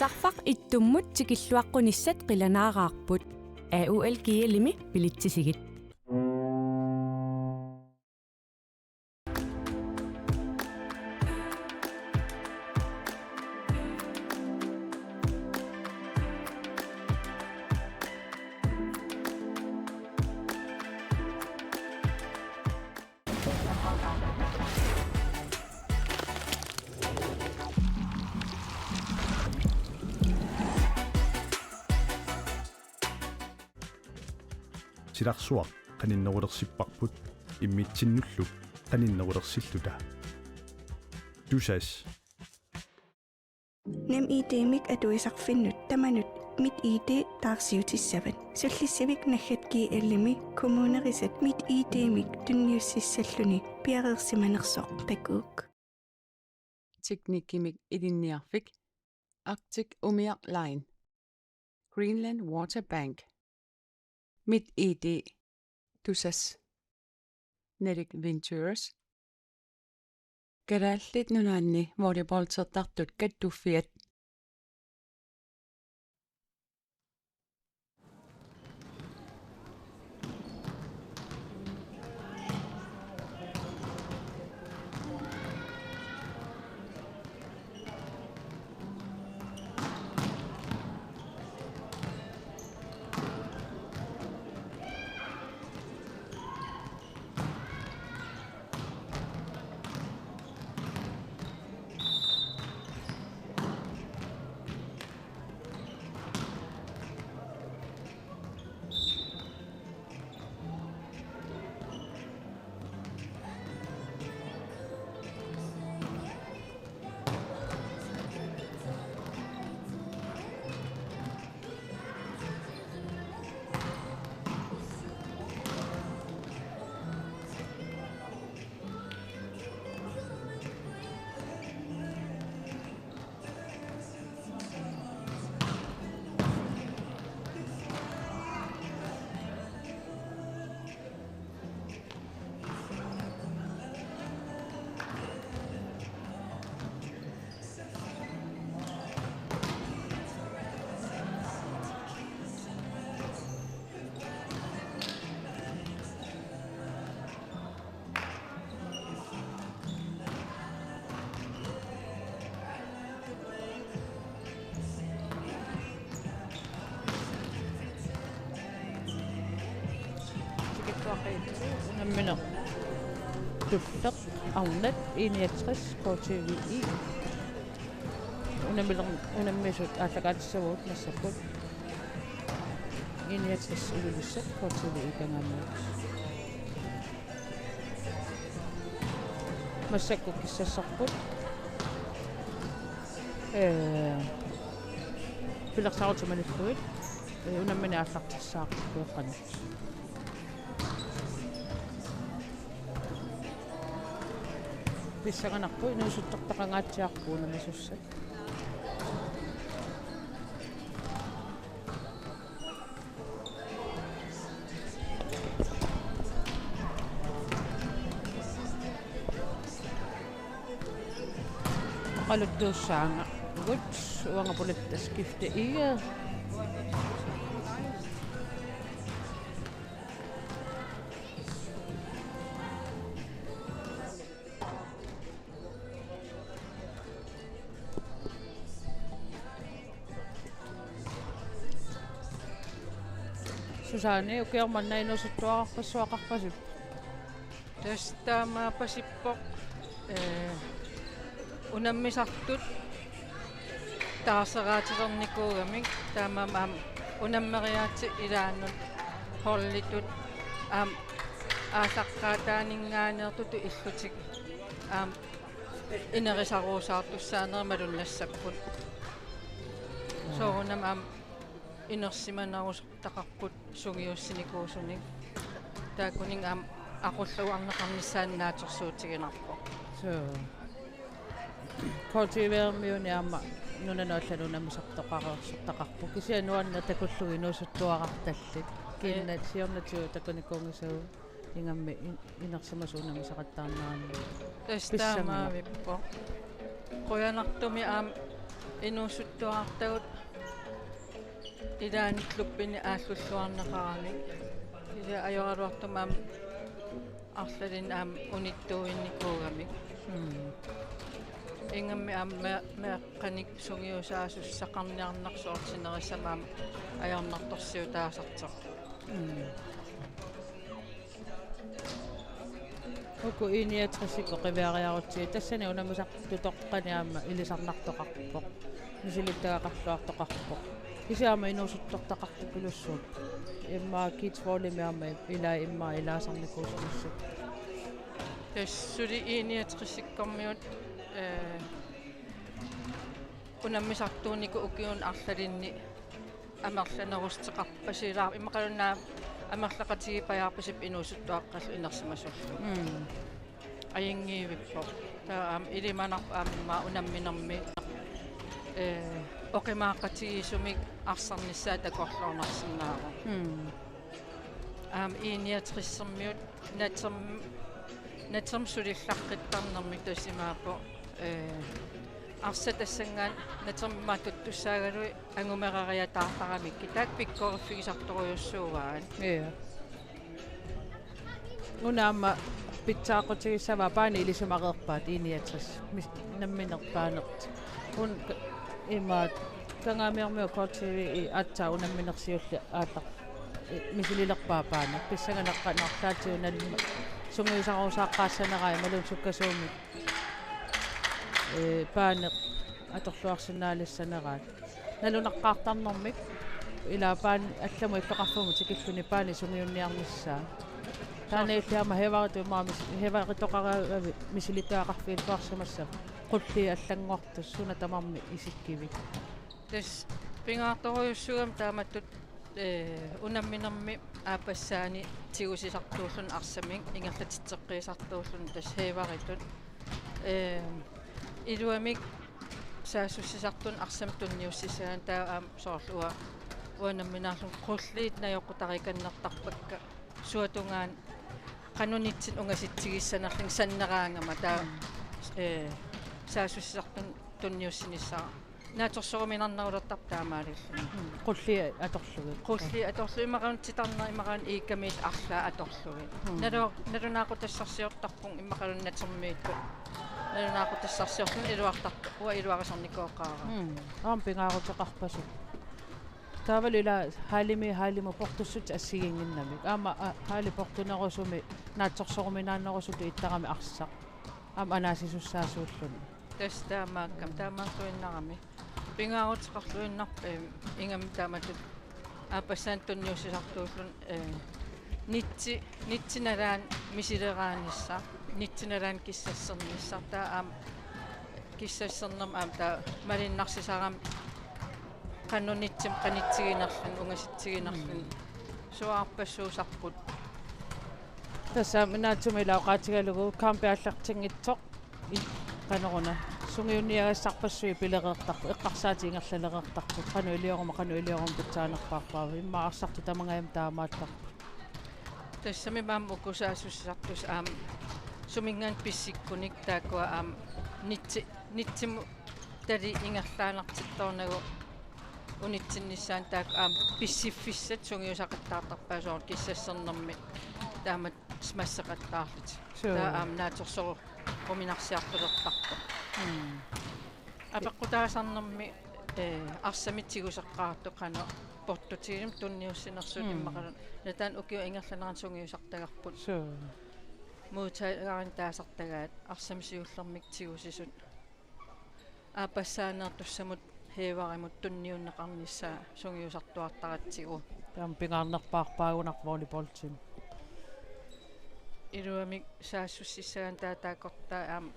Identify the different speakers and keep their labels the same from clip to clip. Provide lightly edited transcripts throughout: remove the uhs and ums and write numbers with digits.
Speaker 1: Sarfaq ittummut tikilluaqqunissat qilanaaqaarput AULGLimi pilitsisigit.
Speaker 2: Silarsuaq qaninnerulersippарпут иммитсиннуллу qaninnerulersilluta tusas
Speaker 3: Nem ID-mik atuisarfinnut tamanut mit ID taarsiutissavut sullissivik naggatki allimi kommunerisat mit ID-mik tunniussissalluni piareersimanersoq takuuk
Speaker 4: Teknikimik idinniarfik Arctic Umiaq Line Greenland Water Bank Mit ID tusas Nerik Ventures Garallit nunaanni volleyballsertartut kattuffiat
Speaker 5: Unammineq tulleq arnat 61 KTVI unammisut ааллакаатиссавуут нассаппут 61 улулиссат KTVI кангаамуут массакку киссассарпут пилэрсаарутумануллуит унаммина ааллартиссааққуэққанут писсаганарпу инуусуттортақангаатсиарпуuna масуссат qaluttuussaanga gut uangapulittas kifte iga Susanne ukiarmanna inuusuttuaqarpassuaqarpasut
Speaker 6: Tastama pasippoq unammisartut taaseraatilernikууgamik taamamaam unammeriaati ilaannut hollitut aasaqqaataaninngaaneertutu illutik inerisaruusaartussaanermalunnassapпут soorunam inersimanarusartaqarput sungiussinikuusunik taakuning aqulluarneqarnissaannaatersuutiginarpo
Speaker 5: so KTV-miuniaama nunanaallanunamisartoqareersortaqarpu kisianuanna takullugi inuusuttuaqartallit kinnat siornatiu takunikkuungisau ingammi inersimasuunamisaqattaarnaanni
Speaker 6: tastaamaavippo qoyanartumi инуусуттуартагут илааниклуппини ааллуллуарнеқарамик ила ажоралуартумаам арлалин аам униттуинникуугамик ингамми аамма меэққаник сунгиусаасуссақарниарнарсуартинерисамаам аярнарторсиутаасартеқ
Speaker 5: уку иниатрисикко қивиариарутсиги тассани унамусақ тутоққаниаама илисарнартоқарпоқ мисилиттагақарлуартоқарпоқ исиаама инуусуттортақарту пилуссуут имма kids volleyball илаа имма илаасарникуусуссу
Speaker 6: тассули иниатрисиккормиут унаммисартуунику укиун арлалинни амерланерустеқарпасилаа иммақалунаа амерлақатиги паяарпасип инуусуттуаққаллу инерсимасуллу аингиивиппо таа илиманарп аамма унамминерми оқимаақатигисумик арсарниссаа такорлуунарсинааро иниатриссермиут натсерм сулиллаққиттарнерми тусимаапо арсатассангаан натсермаа туттуссаагалуи ангумерариатаартарамик китаак пиккориффигисарторуйуссуугаан
Speaker 5: унаама питсаақутигиссава паани илисумақерпаат иниатрис намминерпаанерт ун имаат кангаамиармиу кортиви атсаа унамминерсиулли ааллар мисилилерпаапаана писсаганеққанарлаатиуналма сунгуисаруусааққаассанераа малун суккасууми паане аторлуарсинаалиссанераат налунаққаартарнэрмик илаапаан алламу иппеқарфуму тикиллуни паани сунгиунниарниссаа таанеиллиама хевариту маамис хеваритоқараави мисилитаақарфиилпаарсимассаа qulli аллангуартус суна тамарми исиккивик
Speaker 6: тас пингаарторуйуссугам тааматтут унамминерми аапассаани тигусисартууллун арсамин ингерлатитсеққиисартууллун тас хеваритут илуамик саассуссисартун арсам тунниуссисаан таа аам соорлуа уанамминаарлун qulliit наёққутариканнертарпакка суатунгаан qanunitsin ungasitsigissannерлин саннераангама таа саассуссисартун тунниуссинissаа нааторсоруминарнерулертар таамаалиллуни
Speaker 5: qulli аторлуги
Speaker 6: qulli аторлу имагаан титарнер имагаан ииккамиит арлаа аторлуги налунаақутассарсиортарпун иммақалуннатермиитку налунаақутассарсиортун илуартарпу уа илуарисорникооқаара
Speaker 5: аам пингаарутеқарпасу таавалила хаалиму портуссут ассигингиннамик аама хаали портунерусуми наатсорсоруминааннерусуту иттарами арсақ аама анаасисуссаасууллуни
Speaker 6: тастаамааккам таамаартуиннарами пингаарутеқарлуиннарпа ингами тааматут аапассаан тунниуссисартууллун нитсиналаан мисилерааниссаа нитсиналаан киссассерниссаа таа аам киссассернерм аам таа малиннарсисарам qannunitsim qanitsigинерлун унgasitsigинерлун суаарпассуусарпут
Speaker 5: тасаа минаатсумилаа qaatigalugu kaampiallaqtinngitsoq qaneruna sungiunniagassarpassui pilereertarpu eqqarsaatiingerlaleleertarpu qanuilioruma pitsaanерпаарпаава иммаарсарту тамангаям таамааттарпу
Speaker 6: тассами маам укусаасуссартус аам сумингаан писсиккуник таакуа аам нитсиму тали ингерлаанартитторнагу унитсиннissaан таак аам писсиффиссат сунгиусақаттаартарпаасоор киссассернэрми таамат смассеқаттаарлут таа аам наатерсору коминарсиартулертарпа апеққутаасарнэрми арсамитсигусеққаарту қано портутигим тунниуссинерсут иммақалун натаан укиу ингерланеран сунгиусартагарпут муутаагарин таасартагаат арсамисиуллермик тигусисут аапассаанертуссамут хеваримут тунниуннеқарниссаа сунгиусартуартаратсигу
Speaker 5: таам пингаарнерпаарпаагунар волейболтим
Speaker 6: илуамик саассуссисаан таатаакортаа аам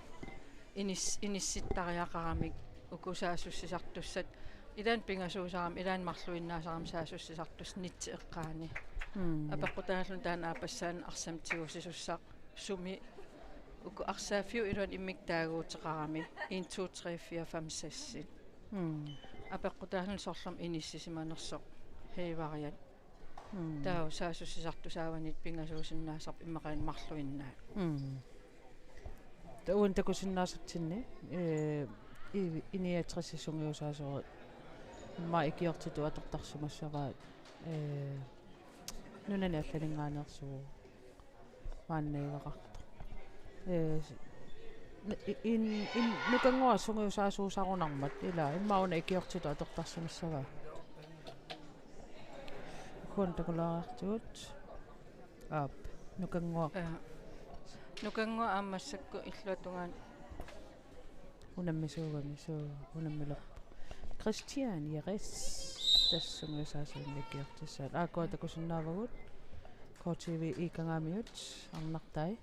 Speaker 6: инисситтариақарамик укусаассуссисартуссат илаан пингасуусарам илаан марлуиннаасарам саассуссисартус нитси эққаани апеққутааллун таан аапассаан арсамтигусисуссаа суми уку арсаафиу илуан иммиктаагуутеқарами 1 2 3 4 5 6 апеққутааллун сорлам иниссисиманерсоқ хейвариат таа саассуссисартусааванит пингасуусиннаасарп иммақалин марлуиннаа
Speaker 5: таун такусиннаасатсинни iniatrississungiusaasurit imma ikiortitu atortarsumassavaat nunani аллалингааneersugu мааннеивақарто in nukangua sungiusaasuusarunarmat ila immauna ikiortitu atortarsumassavaa kuantakulaartuut aap nukangua
Speaker 6: аамассакку иллуатунгаан
Speaker 5: unammisugami suu unammilor Christian Jeres tassungiusaasuunnikkiortissaat aakuatakusunnaavagut KTV ikangaamiut arnartai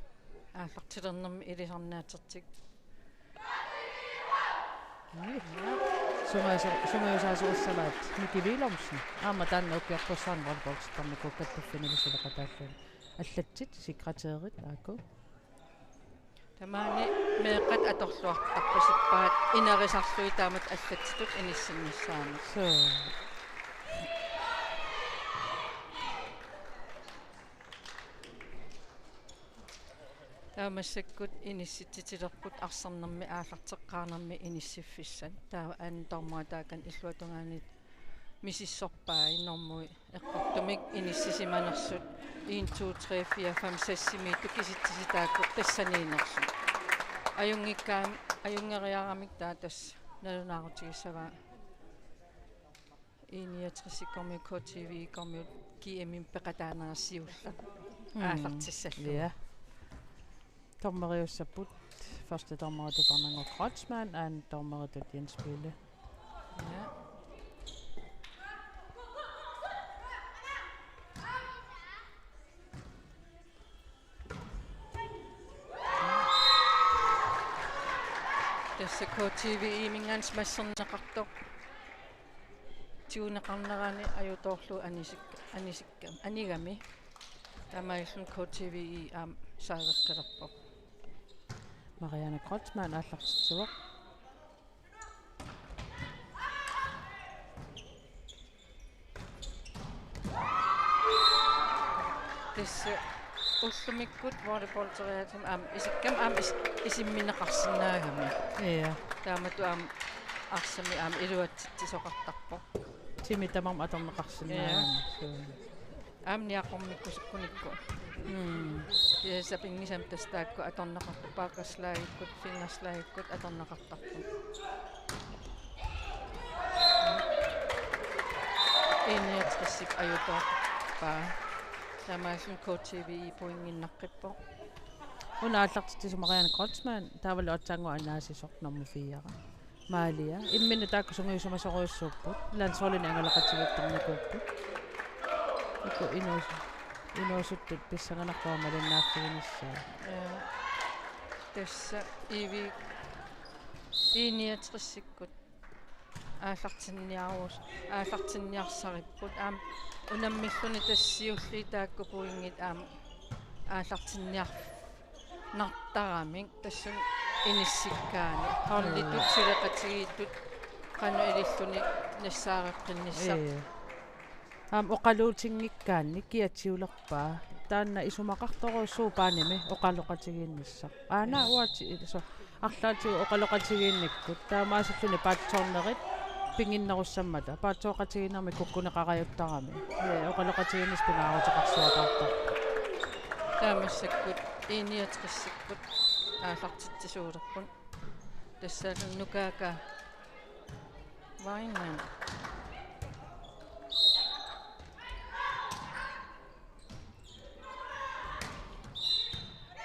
Speaker 6: ааллартилернэрми илисарнаатерtik
Speaker 5: sungiusaasuussalaat nikiviilormusni aama taanna ukkiarpussaan volleyballstarniku kattuffinilisileqataallun аллатсит секретариит ааку
Speaker 6: тамаани меэкъат аторлуартарпасиппаат инерисарлуи таамат аллатситут иниссиннссаами
Speaker 5: so
Speaker 6: таамассаккут инисситситилерпут арсарнэрми ааллартеққарнэрми иниссиффиссат таа аантормаа таакан иллуатунгаанит мисиссорпаа иннэрмуи эққортумик иниссисиманерсут 1 2 3 4 5 6 7 тукиситсиситаакку тассаниинерсу аюнгиккаам аюнгериарамик таатас налунаарутигиссаваа иниатрисиккорми KTV корми киэмим пеқатаанерсиулла ааллартиссаллу
Speaker 5: ja Dommeriussaput første dommer du Barnanger Krotsmann and dommer du Jens Bille
Speaker 6: ja tässä KTV imingans masserneqartoq tiunaqarnerani ajutorlu anisikkam anigami tamaillun KTV aam saaveqqelerpoq
Speaker 5: Marianne Krotsmann аллартитсуақ
Speaker 6: tässä уллумиккут волейболтериатим аам исиккам аам исимминеқарсинаагами
Speaker 5: ja
Speaker 6: таамату аам арсами аам илуатситсоқартарпо
Speaker 5: Timi tamam atorneqarsinnaagami
Speaker 6: аам ниақормиккусуккуникку ясапингисам тастаакку аторнеқарпу паақаслаагиккут фингерслаагиккут аторнеқартарпу инеэтрисик аюторпаа тамаасун KTV поингиннаққиппо
Speaker 5: Hun аллартитсу Marianne Krotsmann таавал отсангу анаасисорнэрму фиара Maalia иммина тааккусунгиусумасоруйуссууппут лансоолини ангалақатигиттарникууппут ику инуусуттут писсаганарпаа малиннааффигиниссаа
Speaker 6: tässä ivi иниатрисиккут ааллартинниарсариpput аам унаммиллуни тассиулли таакку пуингит аам ааллартинниар нартарамик тассун иниссиккаани хорлитут сулеқатигииттут қану илиллуни нассаареққиннисса
Speaker 5: аам оқалуутингиккаанни киатсиулерпаа таанна исумақарторуссуу пааними оқалоқатигииннисса аана уати илсо арлаатигу оқалоқатигиинниккут таамаасуллуни паатсоорнерит пингиннеруссаммата паатсооқатигинерми куккунеқариуттарами оқалоқатигииннис пинаарутеқарсуатаарта
Speaker 6: таамассаккут иниатрissиккут ааллартитсисуулерпун тассаалун нукаака вайнан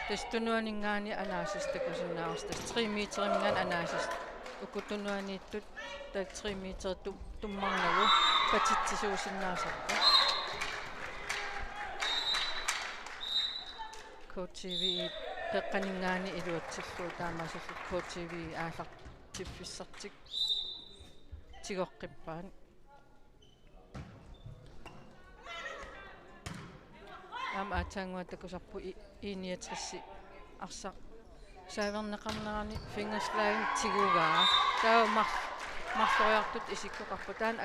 Speaker 6: тестунуанингаани анаасистакусинаарстас 3 метримингаан анааsis укутунуанииттут так 3 метр туммарнагу патитсисуусиннаасарпа KTV пеққанингаани илуатсиллуу таамаасуллу KTV ааллартиффиссартик тигоққиппаан ам атангуатакусарпу иниатрисси арса саавернеқарнерани фингерслаагин тигугаа таа марлориартут исиккоқарпу таан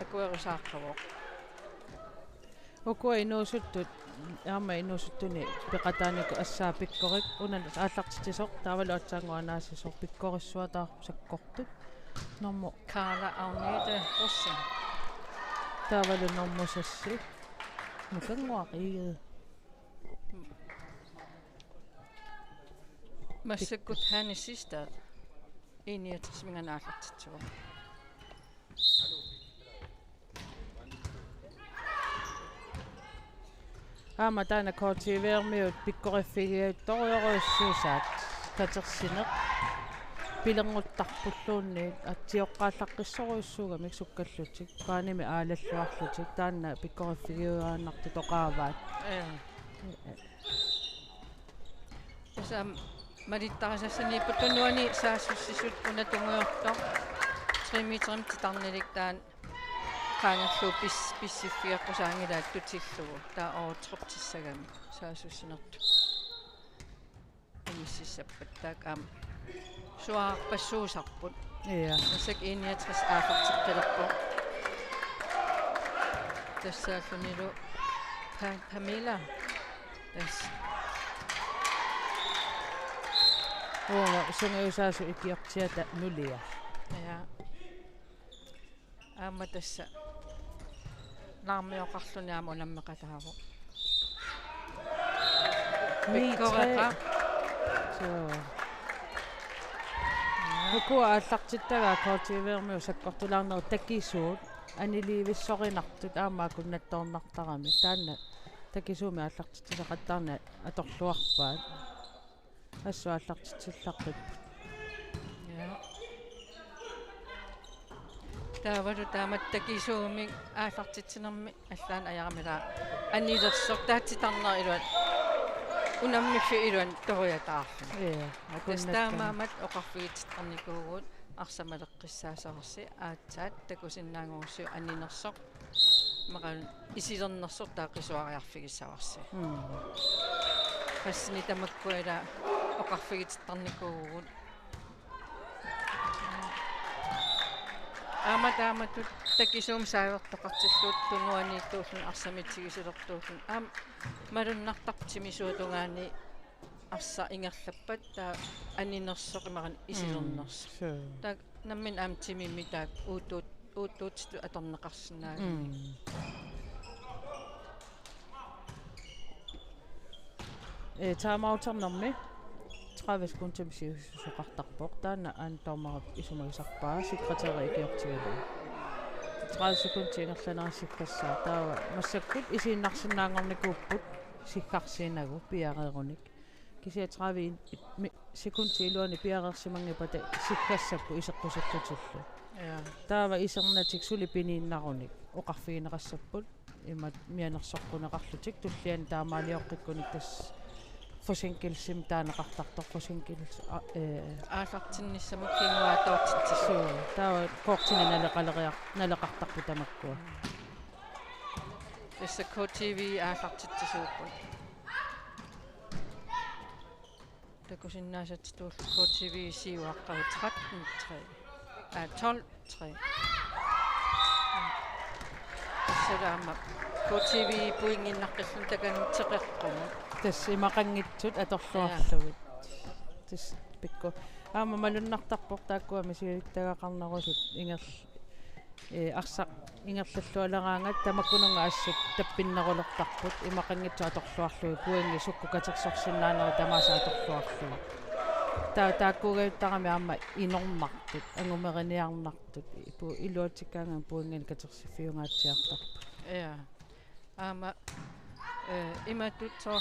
Speaker 6: акуерисааққавоо
Speaker 5: Ukua inuusuttut Aama inusuttuni peqataaniku assaapikkorik unan aallartitisoq taavalu atsaanguanaasisoq pikkorissua taa sakkortut normu
Speaker 6: Carla Agnete Rossen.
Speaker 5: taavalu normusassi mukanguaqiiged
Speaker 6: Massakut Hanne Sistad. 61 minganaallartitsugu.
Speaker 5: aama taana kultiveermiut pikkorifigiuttoriorussuusaat katersineq pilenguttarpulluunniit atioqqaallaqqissoruissuuga miksukkallutik kaanimi aalalluarlutik taanna pikkorifigiuaannartu toqaavaat
Speaker 6: Usam malittarasassani putunnuani saassussisut unatunguyortor 3 metrim titarnilik taan qaangerlu pissiffiaqqusaangilaat tutillugu taa ootruptissagami saassussinertu amississappat taak aam suaarpassuusarput
Speaker 5: ia
Speaker 6: Nassak 61 aafartiqqalerpu tassaallunilu Pamela tas
Speaker 5: uunga sungiusaasu ikiortiata nulia
Speaker 6: ja aama tassa naarmioqarluni aama unammeqataaru pikkoreqa
Speaker 5: so hukua allartittagaa kultiveermiu sakkortulaarneru takisuut aniliivissorinartut aamaakun nattornartarami taanna takisuumi allartittisaqattaarna atorluarpaat assua allartitsillarput
Speaker 6: ja taavalu taamattakisuumi aallartitsinermi аллаан аjaramila annilersoq taatsitarner iluat unammifi iluan toriataarlu
Speaker 5: ia
Speaker 6: Testaamaamat oqarfigitit arsamaleqqissaasersi aatsaat takusinnaanguussu anninersoq maqal isilernersoq taaqisuariarfigissavарси qassini tamakkuila oqarfigitittarnikuugut aamatamatut takisuum saavertoqartilluut tunuaniittuullun arsamitigisulertuullun aam malunnartartimisuutungaani arsa ingerlappat taa anninersoq imaqan isilernersoq taak nammin aam timimmi taak uuttuutilu atorneqarsinnaagami
Speaker 5: taamauternermi 30 sekuntimisiusuqartarpoq taana aantormarap isumagisarpaa sekretari ikiortigalu 30 sekunti ingerlanerasikassaa taawa massakkut isiinnarsinnaangornikuupput sikkarsiinagu piareerunik kisia 30 sekunti iluani piareersimangipata sikkassappu iseqqusillutillu taava isernatik sulipiniinnarunik oqarfigineqassapput imat mianersorquneqarlutik tullian taamaaliorqikkunik tass forsinkelse taanaqartartor forsinkelse
Speaker 6: aallartinnissamuk kinguaatoortittisu
Speaker 5: taava kortina naleqartarpu tamakkua
Speaker 6: tassa KTV aallartittisuupput takusinnaasatituul KTV siuaqqagu 12:3 tassalaama KTV puinginnaqqillun takanut teqeqquma
Speaker 5: tass imaqanngitsut atorluarlugit tass pikku aama malunnartarpoq taakkuami siilittagaqarnerusut ingerl арсақ ингерллуалераангат тамаккунунга ассут таппиннерулертарпут имақангитсу аторлуарлуи пуинги суккукатерсорсиннаанери тамааса аторлуарлуи тааккугаюттарами аама инормартут ангумериниарнартут пу илуатиккаанган пуингин катерсиффиунгаатсиартарпут
Speaker 6: ja aama imatut so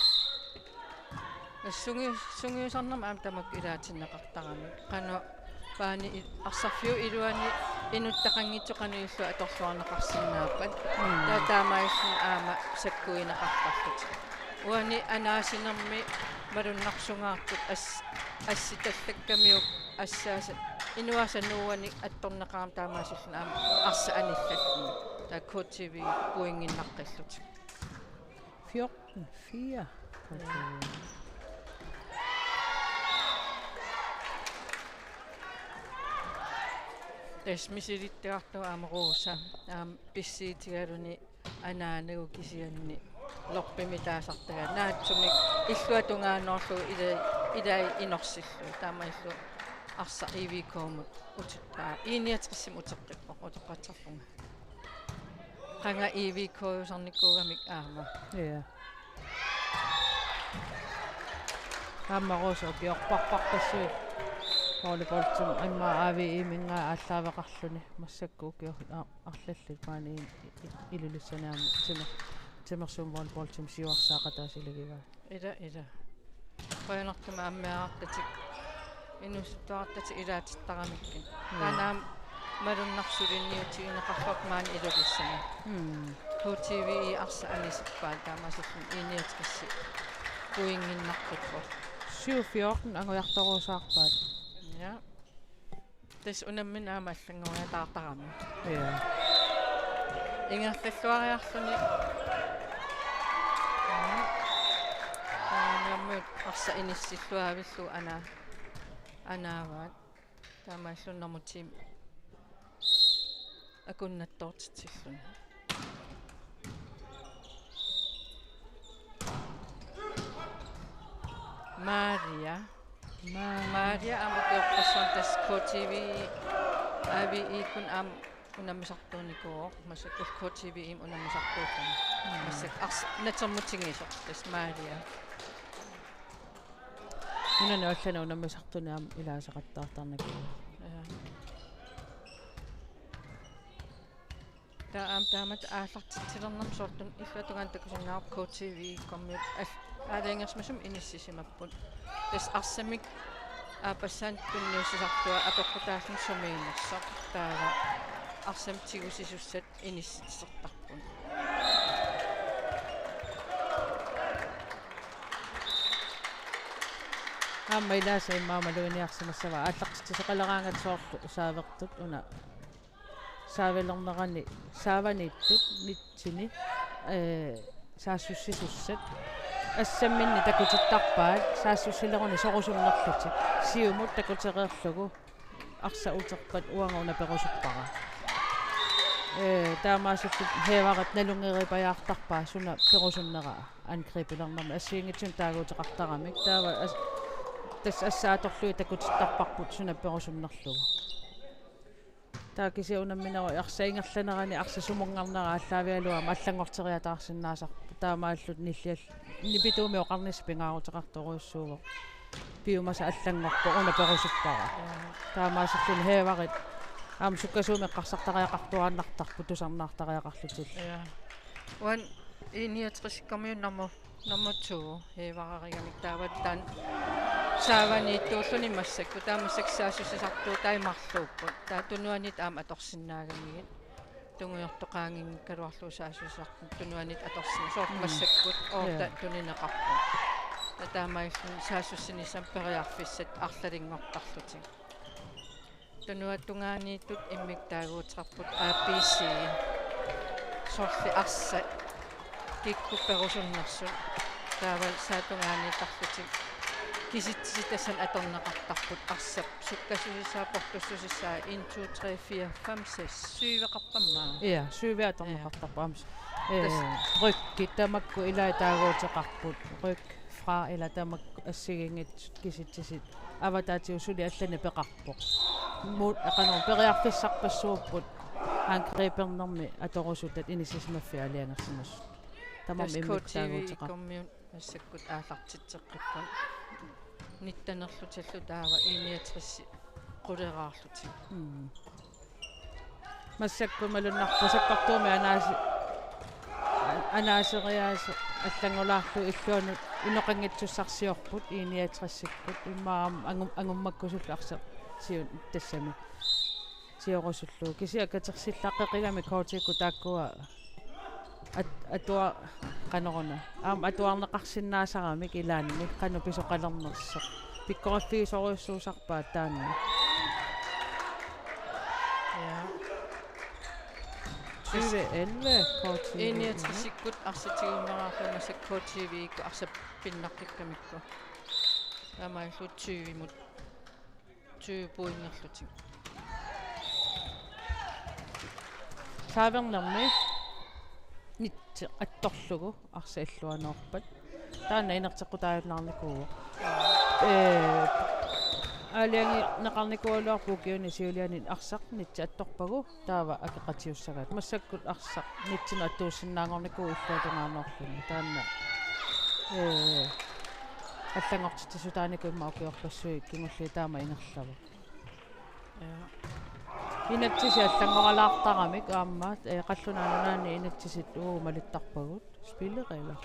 Speaker 6: sungiusarnam aam tamak ilaatinneqartarami qano paani arsarfiu iluani inuttaqanngitsoqanuillu atorluarneqarsinnaappat taamaayullun aama sakkuineqartarlut uani anaasinermi malunnarsungaartut assitallakkamiuk assaasa inuasanuuani attorneqaram taamaasullun aama arsa anillalluni taa KTV puinginnaqqillut
Speaker 5: 14:4
Speaker 6: Misilittaartu aama Rosa pissiitigaluni anaanagu kisianni lorpimi taasartaga naatsumik illuatungaannorlu ila inorsillu taama illu arsa ivikoomut ututtaa iiniatissim uteqqippoq uteqqatsarpunga qanga ivikousarnikkuugamik aama
Speaker 5: Ja. Ammaroso piorparpartassui volleyballtum imma avi iminga allaaveqarluni massakkuukior arlallik maani ilulussanaam timersuum volleyballtum siuarsaaqataasilagiva
Speaker 6: ila qoyanartuma ammiaartatik inusuttuartati ilaatittaramikkin taanaam malunnarsuluinniutiineqarlok maani ilulissana HTV arsa anisippaat taamasullun iiniatikissi puinginnarputko
Speaker 5: 7-14 angujartoruusaarpaat
Speaker 6: ja tes unammin aamallanguya taartarami
Speaker 5: ja
Speaker 6: ingerlalluariarluni taamammut arsa inissilluavillu anaavaat taamaallunnarmutim akunnattoortitsillun Maria amukiorpassuan tas KTV avi ikun unammisartuunikuoq masakul KTV im unammisartuutan masak ars natermutingisoq tas Maria
Speaker 5: minani allana unammisartunaam ilaasaqattaartarnaku
Speaker 6: taamat aallartittilernam sortun illatugan takusinnaaq KTV kommut alengersmasum inississimapput tas arsamik aapassaan tunniussisartua apeqqutaallun sumiinersoq taava arsam tigussisussat inissitsertarpun
Speaker 5: Amma ilaasa immaamaluiniarsimassava aallartitiseqaleraangat soortu saavertut una saavelernerani saavaniittut nitsini saassussisussat assamminni takutittarpaat saassussileruni sorusunnerlutik siumut takutereerlugu arsa uterpat uangauna perusuppara taamaasullu heevarat nalungeripajaartarpaa suna perusunnera angripilernerma assiingitsun taaguuteqartaramik taava tas assaatorlui takutittarparput suna perusunnerlugu taakisi unamminero arsaingerlanerani arsasumungarnera allaavialuama allangorteriataarsinnaasarpu taamaallut nilliall nipituumi oqarnis pingaaruteqartoruussuuvo piumasa allangorpo una perusuppara taamaasullu heevarit aam sukkasuumi qarsartariaqartuaannartarpu tusarnaartariaqarlutil
Speaker 6: wan iiniatrisikkammiun number 2 heevararigamik taavattaan saavaniittuulluni massakku taamassak saasussisartuu taimarluupput taatunuanit aam atorsinnaagamigit tunguyortoqaangin kaluarluu saasussisartu tunuanit atorsin soort massakkut oorta tunineqarpu tataamaillun saasussinisam periarfissat arlalingortarlutik tunuattungaaniittut immik taaguuterarput APC sorli arsa kikku perusunnersu taaval saatungaaniitarlutik kisitsitasan atorneqartarput arsap sukkasusisaa portussusissaa 1 2 3 4 5 6 7
Speaker 5: ja syyvi atorneqartarpaams rykki tamakku ilaitaaguuteqarput ryk fra ila tamakku assigingit kisitsisit avataatiusuli allani peqarpoq muut aqanor periarfissarpassuupput angripernermi atorusutat inisismaffi aliangersimas tamam immiktaagutteqar
Speaker 6: massakkut aallartitseqqippun nittanerlutallu taava iiniatrissi quleraarluti
Speaker 5: massakku malunnarpasakkartuumi anaaseriaasa allangulaarlu illuanut inoqangitsussarsiorput iiniatrissikkut immaam angummakkusullu arsa siun tassami siorosullu kisiakatersillaqqeqigami kootikku taakkua atua qanoruna aam atuarneqarsinnaasaramik ilaanimik qanu pisoqalernersoq pikkoraffiisoruissuusarpaat taanni
Speaker 6: ja
Speaker 5: 2011 KTV
Speaker 6: iiniatrissikkut arsatiguuneraarlumassak KTV ku arsa pinnarqikkamikku taamaillu 20 mut 20 puingerlutik
Speaker 5: saavernermi nit attorlugu arsailluanorpat taana inerteqqutaayunarnikuu aliangi naqarnikuuluarpukiuni siulianin arsaq nitsi attorpagu taava akeqatiussagat massakkut arsaq nitsinu attuussinnaangornikuu illuatungaanорluni taanna аллангортитсутаанику иммаукиорлассуи кимулли таама ингерлаву инатсиси аллангоралаартарамик ааммаат қаллунаанунаани инатсисит малиттарпагут спилеқила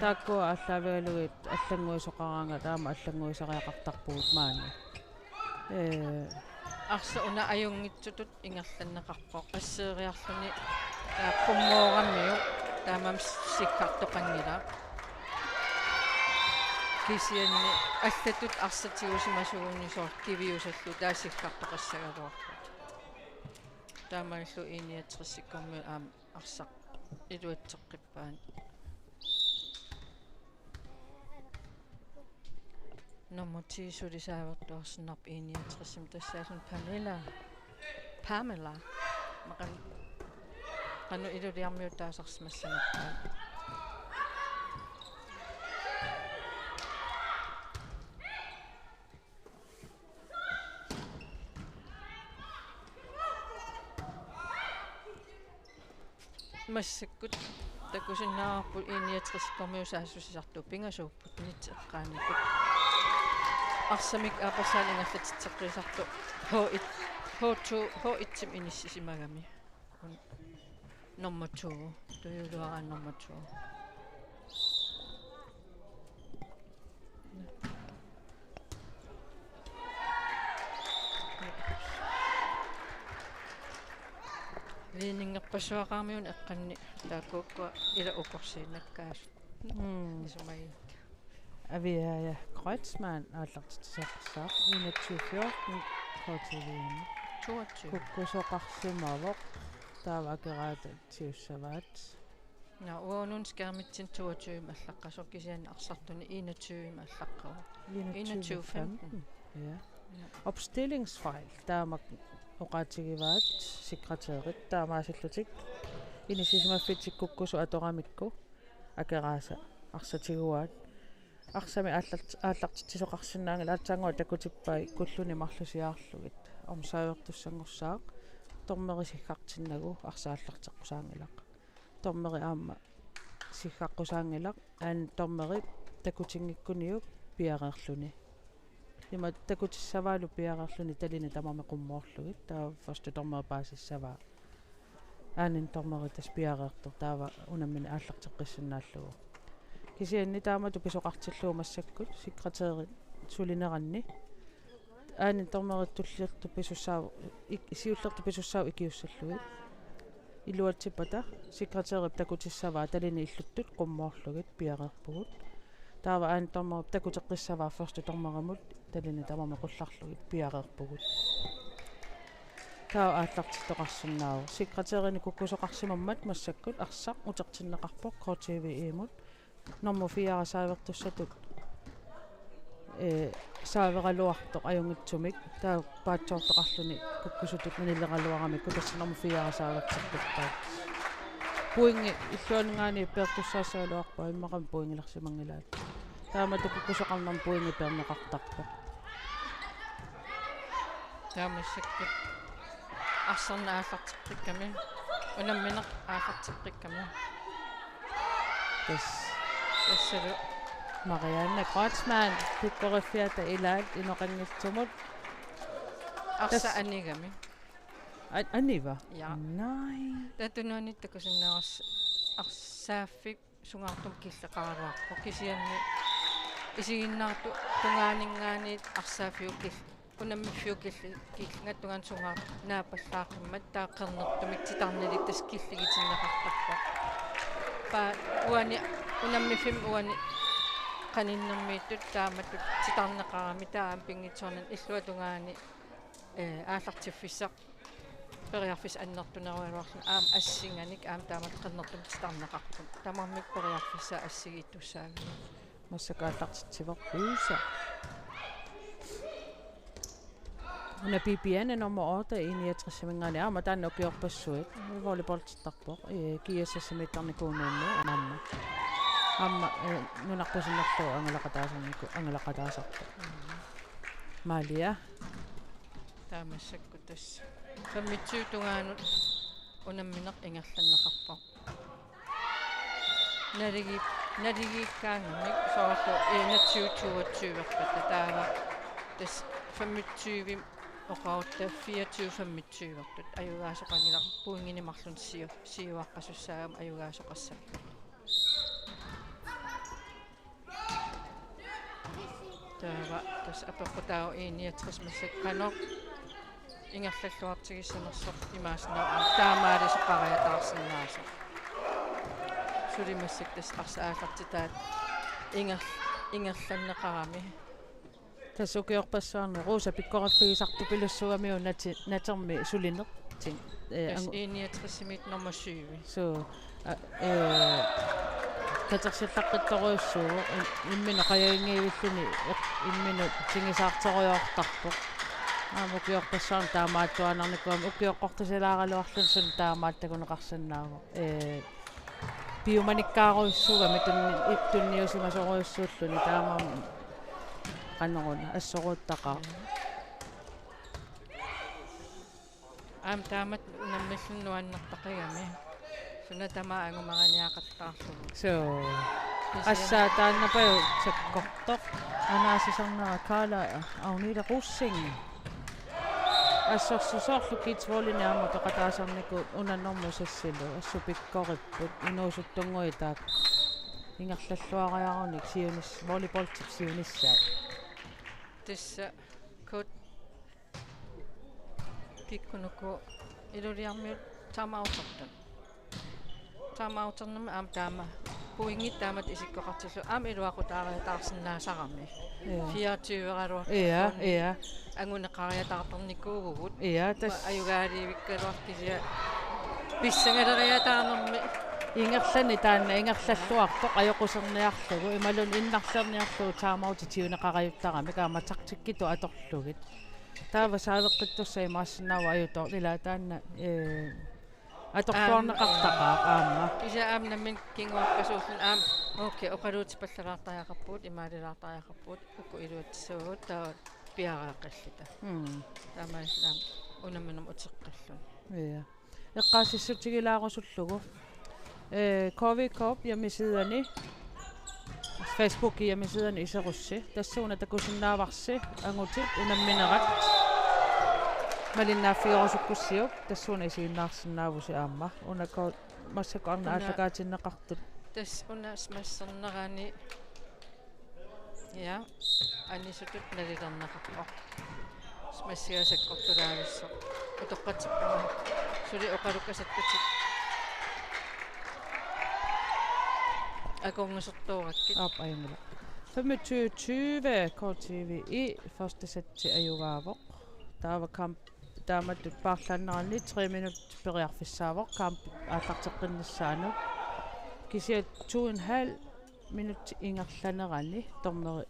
Speaker 5: тааккуа аллаавигалугит аллангуисоқараанга таама аллангуисариақартарпугут маани
Speaker 6: арса уна аюнгитсутут ингерланнеқарпоқ ассеериарлуни тааққуммоораммиу таамам сиккартоқангила кисианни аллатут арсатигусимасугунисоор кивиусаллу таассиккартоқассагалуарпут таамаллу иниатсерсиккорми аам арсақ илуатсеққиппаан номмотисулисаавертуарсинарп иниатсерсим тассаасун Pamela мақан кану илулиармиу таасарсимассанаппаа массаккут такусиннаарпу иниатрискормиусаассусисарту пингасууппут нитсеққааникут арсамик апасаалингаллатитсеққисарту H1 иниссисимагами number 2 туйулуараа number 2 лининнерпассуақармиун эққанни таакууккуа ила укорсиинаккаас исумай
Speaker 5: авиая Крeutzmann ааллартитсеққсаа 21 хотилиани 22 куккусоқарсимавоқ таавакераата тиуссаваат
Speaker 6: на уонун скермитсин 22 маллаққасор кисиан арсартуни 21 маллаққава 21:15
Speaker 5: ja opstillingsfejl таамак оqaатигиваат секретариит таамаасиллутик инисисимаффитсик куккусу аторамикку акерааса арсатигуаат арсами ааллартитсисоқарсинаангала аатсаангуа такутиппай куллуни марлусиаарлугит омсаавертуссангорсаақ тормери сиггартиннагу арсааллартеққусаангилақ тормери аама сиггаққусаангилақ аан тормери такутингиккуниук пиареерлуни има такутиссаваалу пиареерлуни талини тамами қуммоорлугит таа ферст тормери паасиссаваа аанин тормери тас пиареертор таава унаммини ааллартеққиссиннааллугу кисианни таамату писоқартиллуу массаккут секретари сулинеранни аанин тормери туллиерту писуссаав сиуллерту писуссаав икиуссаллугит илуатсиппата секретари такутиссаваа талини иллуттут қуммоорлугит пиареерпугут таава аан тормери такутеққиссаваа ферст тормерамут талини тамами қулларлугит пиареерпугут таа ааллартитоқарсинаава секретарини куккусоқарсимаммат массаккут арсақ утертиннеқарпоқ KTV имут nummer 4 сааверtussatut саавералуартоқ аюнгитсумик таа паатсоортоқарлуни куккусутут маниллералуарамикку тасса nummer 4 саавертсертуттаа пуинги иллуангаани пеэртуссаассаалуарпа иммақам пуингиларсимангилаат таамату куккусоқарнам пуинги пеэрнеқартарпа
Speaker 6: таамассаккут арсарна ааллартеққикками унамминеқ ааллартеққикками
Speaker 5: тас
Speaker 6: эссеру
Speaker 5: Marianne Kreutzmann пиккориффиата илаат иноқангитсумут
Speaker 6: арса анигами
Speaker 5: анива
Speaker 6: я
Speaker 5: най
Speaker 6: татунуанит такусиннаарс арсааффик сунгартум киллеқаруарпо кисианни исигиннаарту тунгаанингааниит арсаафиукил унаммиффиукилли киллнгаттунгаан сунгаар наапаллаақиммат тааққернертумик титарналик тас киллигитиннеқартарпа па уани унаммифим уани qaninnermiittut taamatut titarneqarami taam pingitsornan illuatungaani ааллартиффиссақ периарфис аннертунеруалуарлун аам ассинганик аам таамат qannertum titarneqarput тамармик периарфисса ассигиттуссаави
Speaker 5: массакааллартитсивақ пууса Una BBN nummer 8 61 ama tan ukiorpassuit volleyballtarpoq kiassasimitarnikuunnuunnu mamma amma nunarpusinnertu angalaqataasarpu Malia
Speaker 6: таамассакку тасса саммитсуутунгаанут унамминеқ ингерланнеқарпоқ налигиккаангамик соорсо 21-22 таава тас 25 оқаутта 24-25 аюгаасоқангилар пуингинимарлун сиуаққасуссаагам аюгаасоқассап таава тас апеққутао 61 массакканеқ ингерллуартигиссанерсоқ имааснаа таамаалисоқариатаарсинааса сулимассак тас арсаалартитаат ингерланнеқарами
Speaker 5: тасукиорпассаарне руса пиккораффигисарту пилуссугамиу натерми сулинеқ тин
Speaker 6: ас 61 номер 7
Speaker 5: so катерсиллаққитторуйуссуу иммина қаяингиивиллуни иммина тигисаартеруйоортарпоқ аамукиорпассаарне таамааттуанарникуам укиоққортасилааралуарлун сун таамааттакунеқарсаннаава биоманиккааруйуссуугами тунниусимасоруйуссууллуни таамаам qanneruna assoruuttaqaa
Speaker 6: аам таамат унаммиллуннуаннертақигами суна тамаа ангумариниақаттаарлугу
Speaker 5: so ассаатааннапаю саккортоқ анаасисарнера каала аунила руссинг ассорсусоорлу китсволиниарма тоқатаасарнику унаннэрмусассилу ассупиккориппут инуусуттунгуи таак ингерллуариаруник сиунис волейболтип сиуниссаа
Speaker 6: тасса кот пиккунуку илулиармиут таамаутэрнэм аам таама пуингит таамат исиккоқартиллу аам илуақутаариатаарсинаасарами 24-ралуа
Speaker 5: иа
Speaker 6: ангунеқариатаарторникуугугут
Speaker 5: тас
Speaker 6: аюгааливиккалуартисиа писсангалериатаарнэрми
Speaker 5: ингерлани таанна ингерллуартоқ аёқусерниарлугу ималун иннарлерниарлугу таамаути тиунеқариуттарамиកាама тактиккиту аторлугит таава саавеққиттуссаа имаассинаава аютоо лила таанна аторлуарнеқартақаа аама
Speaker 6: иса аамнаммин кингуаққасууллун аам окей оқалуутипаллараартаяақарпуут имаалилаартаяақарпуут уку илуатсуугут таа пиарааққаллута таамааллаам унамминум утеққаллун
Speaker 5: иа эққаассиссутигилаарусуллугу Coffee hjemmesiderne Facebook hjemmesiderne isarussi тассууна такусиннааварси ангутит унамминерат малиннааффиорусуккуссиук тассууна исииннаарсинаавуси аама унако массакуарна ааллагаатиннеқартут
Speaker 6: тас унаас массернерани я анисутут налилернеқарпо смассиасаккортулаависсо утоққатиппама сули оқалуккасаттутик аконгусертуураккит
Speaker 5: апаимила 25-20 KTVE første sæt til Ajugaavok. Der var kamp daamаттут paarlaannerani 3 minut periarfissaavok kamp ааллартеққиннассаану кисиа 2,5 minut инgerlanerani тормери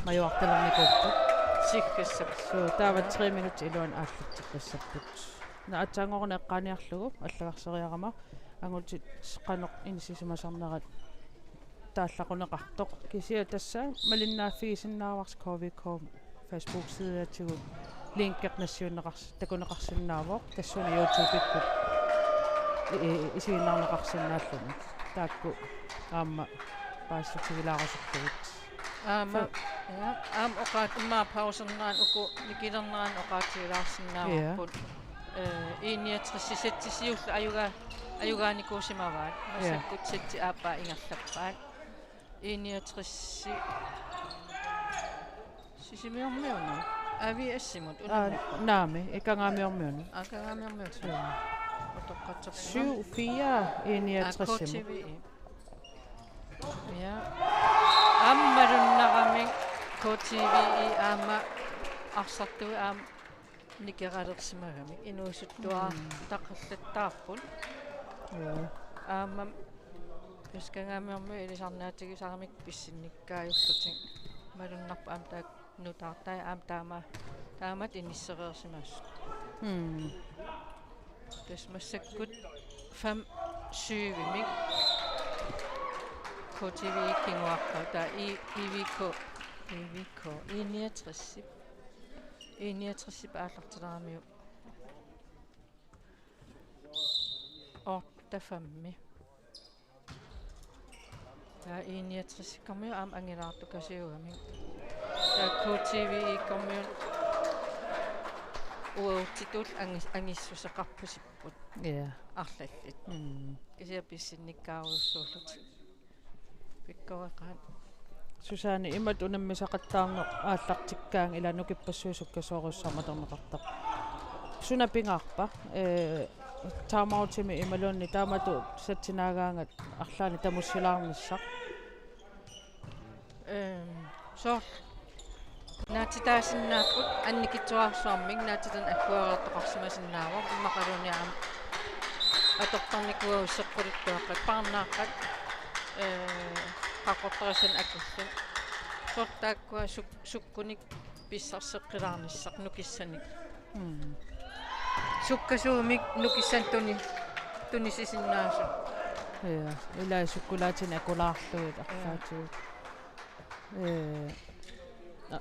Speaker 5: маюарталерникуппу
Speaker 6: сиккассап
Speaker 5: so der var 3 minut илуан ааллартеққиссаппут наатсаангорна эққаниарлугу аллагарсериарама ангутит қанеқ инисисимасарнерат тааллақунеқартоқ кисиа тассаа малиннааффигисиннааварс ковиком Facebook сидаатигут линкернассиуннеқарс такунеқарсинаавоқ тассуна YouTube-иккут исигиннаарнеқарсинааллуни таакку аама паассутигилаарусуттугит
Speaker 6: аама я аам оқаат иммаа паусернеран уку никилернеран оқаатигилаарсинааварпут 61-сиссиулла аюгааникуусимаваат массаккут сатти ааппаа ингерлаппаат 61 сисимиормиуна авиассимут
Speaker 5: наами икангаамиормиуна
Speaker 6: акагаамиормиут отоққатсерпа
Speaker 5: 7-4
Speaker 6: я аммалуннарами KTVE аама арсартуи аам никералерсимагами инуусуттуаа таққерлаттаарпут аама пискангаамиорми илисарнаатигисарамик писсинниккааюллутин малуннарпа аам таак нутаартай аам таама Taamat inissereersimassut. Tasmassakkut 5-7-mik KTV kinguaqqa taa IVK 69 aallartileramiu ortafammi taa 69 kammiu aam angilaartu kasiugami taa KTV kammiu uutitul angissuseqarpusipput arlallit kisiapissinnikkaaruussuullut pikkoeqaan
Speaker 5: Susaani imat unammisaqattaarneq aallartikkaang ila nukippassuusukkasoorussarma torneqartaq suna pingaarpa taamautimi imalunni taamatu satsinaagaangat arlaani tamussilaarnissaq
Speaker 6: so naatitaasinnaaqut annikitsuarsuarmik naatitan akkuareertoqarsimasinnaava immaqaluniaam atortarnikuusseqqulittuaqqat paarnaaqqat qaqortarisan akillan sortaakkua sukkunik pissarseqqilaarnissaq nukissanik sukkasuumik nukissan tunisisinnaasut
Speaker 5: ilaa sukkulaatini akulaarluit arlaatuut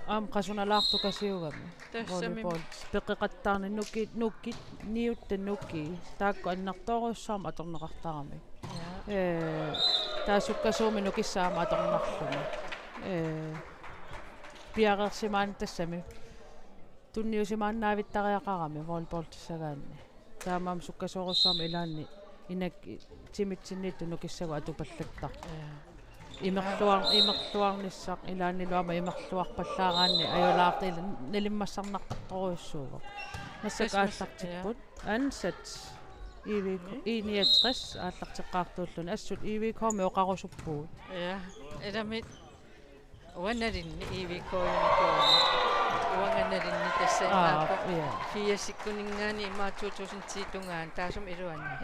Speaker 5: am qasunalaartu kasiugami volleyball peqqeqattaarni nukki niutta nukki taakku annartoorussaaram atorneqartarami taasukkasuumi nukissaama atornarluma piaqersimaani tassami tunniusimaannaavittariaqarami volleyball tassagaanni taamam sukkasoorussaaram ilaanni inak timitsinniittu nukissagu atupallaktar imerluarnissaq ilaanniluama imerluarpallaaraanni ajulaartil nalimmassarnartartoruussuugo nassaq aallartikput ansat IVK aallarteqqaartuulluni assut IVK-mi oqarusuppuut
Speaker 6: elamit uanalinni IVK-yunikuuma uangannalinni tassaimaapo fiasikkuningaani imaatuutuusintiitungaan taasum iluanni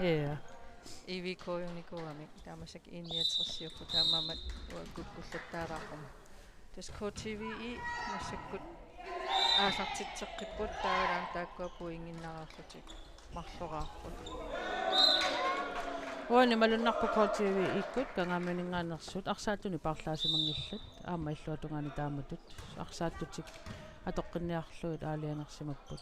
Speaker 6: IVK-yunikuami taamassak iiniatersiuqu taamaamat uakukkullattaaraaqum tas KTVI nassakkut aallartitseqqipput taavalaan taakkua puinginnararlutik marloraarput
Speaker 5: Uani malunnarpu KTV ikkut kangaaminingaannersut arsaatuni paarlaasimangillat aama illuatungaani taamatut arsaattutik atoqqinniarluit aalianersimapput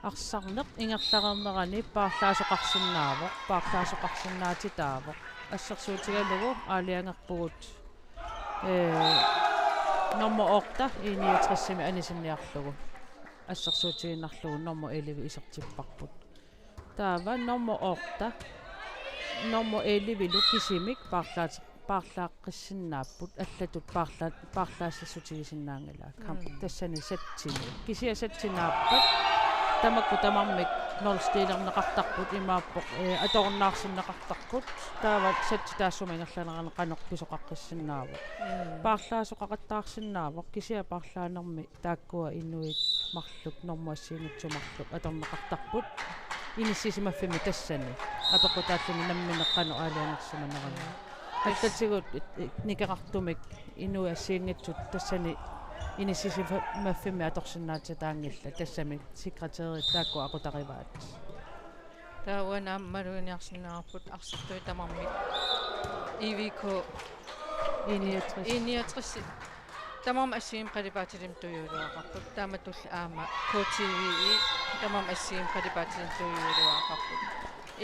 Speaker 5: arssarneq ingerlarernerani paarlaasoqarsinnaatitaavoq ассерсуутигалугу аалиангерпугут номмо орта иниутриссими анисинниарлугу ассерсуутигиннарлугу номмо 11 исертиппарпут таава номмо орта номмо 11 луккисимик paarlaaqqissinnaapput аллатут paarlaassasutigisиннаангала тассани сатсини кисия сатсинааппат тамакку тамармик норстилернеқартарпут имааппоқ аторнаарсиннеқартарпут таава сатси таассумингерланеране қанеқ писоқаққиссиннаавоқ paarlaasuqaqattаарсиннаавоқ кисия paarlaanерми тааккуа инуит марлук нормуассиингитсумарлук аторнеқартарпут иниссисимаффими тассани апеқутааллуни намминеққану аалианерсиманерани аттатсигут никеқартумик инуассиингитсут тассани иниссисимаффими аторсиннаатсатаангилла тассами секретари таакку ақутариваат
Speaker 6: таавана малуниарсинаарпут арсертуи тамармик IVK иниатрис тамам ассиим қалипаатилим туйулуақарпут тааматулли аама KTVI тамам ассиим қалипаатилим туйулуақарпут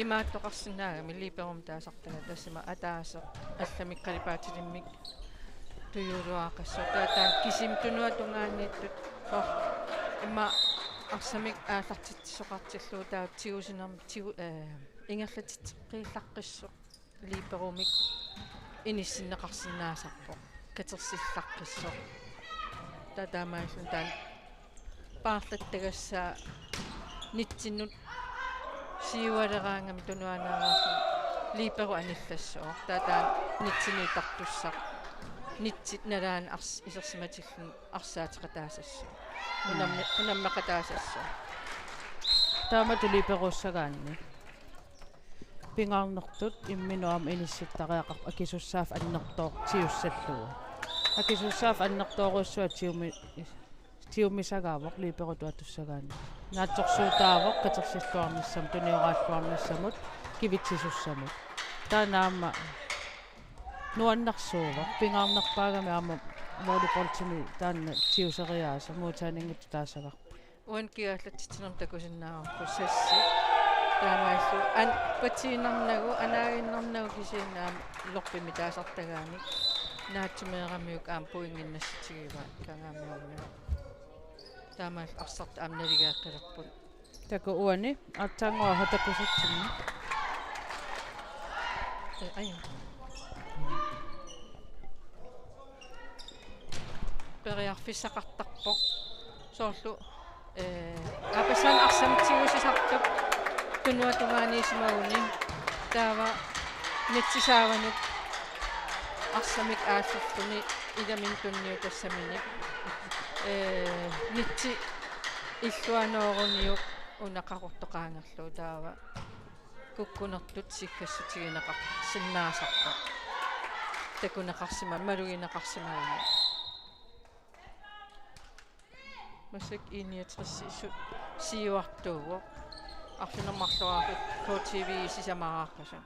Speaker 6: имааттоқарсинаагами липерум таасартага тассима атаасеқ алламик қалипаатилиммик туйулуақассо таатаан кисим тунуатунгааннииттут имма арсамик ааллартитсоқартиллуу таа тиусинерм тигу ингерлатитеққииллаққиссо липерумик иниссиннеқарсинаасарпо катерсиллаққиссо татаамааллун таан paarlattagassaa nitsinnut siualeraangami tunuanaaраарлу липеру аниллассоо таатаан нитсинитартуссақ нитсит налаан арс исерсиматиллун арсаатеқатаасассо унаммеқатаасассо
Speaker 5: таамату липеруссагаанни пингаарнертут имминуам инисситтариақар акисуссааф аннертоо тиуссаллугу акисуссааф аннертооруссуа тиуми tiumisagaavoq liiperutuatussagaani naatsorsuutaavoq qatersilluarnissam tunioraalluarnissamut kivitsisuussamut taanaama nuannarsuuva pingaarnerpaagami aama volleyballtimi taanna tiuseriaasa muutaaningut taasagar
Speaker 6: uan kiallatitsinam takusinnaarpu sassi taamaallu an patiinarnagu anaaginnarnagu kisiinnaam lorpimi taasartagaani naatsumeeramiuk aam puinginnassitigiva kangaamiormi taamaal arsart aamnaligaaqqilerput
Speaker 5: taku uani artaangua hatakusatsinni
Speaker 6: ayo periarfissaqartarpoq soorlu apasan arsamtsigusisartup tunuatugaaniisimauni taava nitsisaavanuk arsamik aallulluni ilamin tunniutassamini nitsi illuanooruniuk unaqaqortoqaangerlu taava kukkunertut sikkassutigineqar sinnaasarpa takuneqarsima maluginaqarsimauni masik iniatrissi siuartuugo arfinermarluaaqut KTV sisamaraaqasa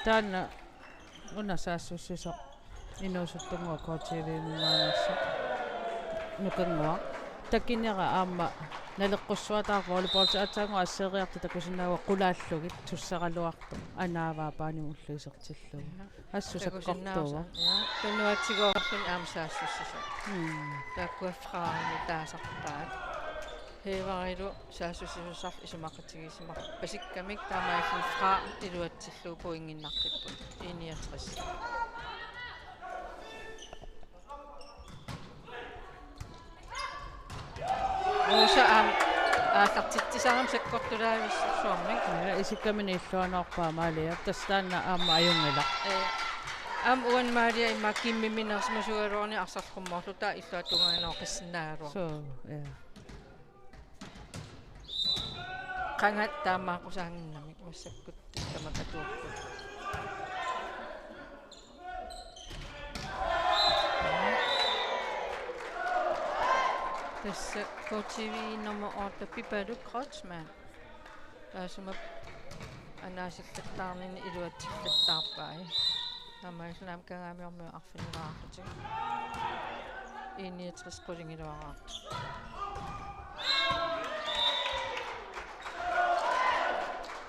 Speaker 5: taanna unassaassussisoq inuusuttunguа KTV mingaangersa nukangua takinera aamma naleqqussuataa volleyball saataangu asseriartu takusinnaagua qulaallugit tussaraluartu anaavaa paanimulluisertillugu assusakkortuuga
Speaker 6: tunuatigorlun aamsaassussiso taakkuaffraani taasarpaat heevarilu saassussisusarl isumaqatigisimar pasikkamik taamaallun fra iluatsillu puinginnarqipput iniatris Uusa aallartittisaaram sakkortulaavissuarmik
Speaker 5: isikkamini illuanorpaa maalia tastaanna aamma ajungila
Speaker 6: uan maalia imma kimmiminersmasugaluarni arsarlummorlu taa illuatungaanoo qissinaaruar
Speaker 5: so
Speaker 6: qangat taamaaqusaanginnamik massakkut tamakatuupput tässä KTV nummer 8 Pipadu Kreutzmann. Taasuma anaasillattarnin iluatillattarpai. Tamaislaam kangaamiormu arfiniraaqati. Iniatris qulingiluaraart.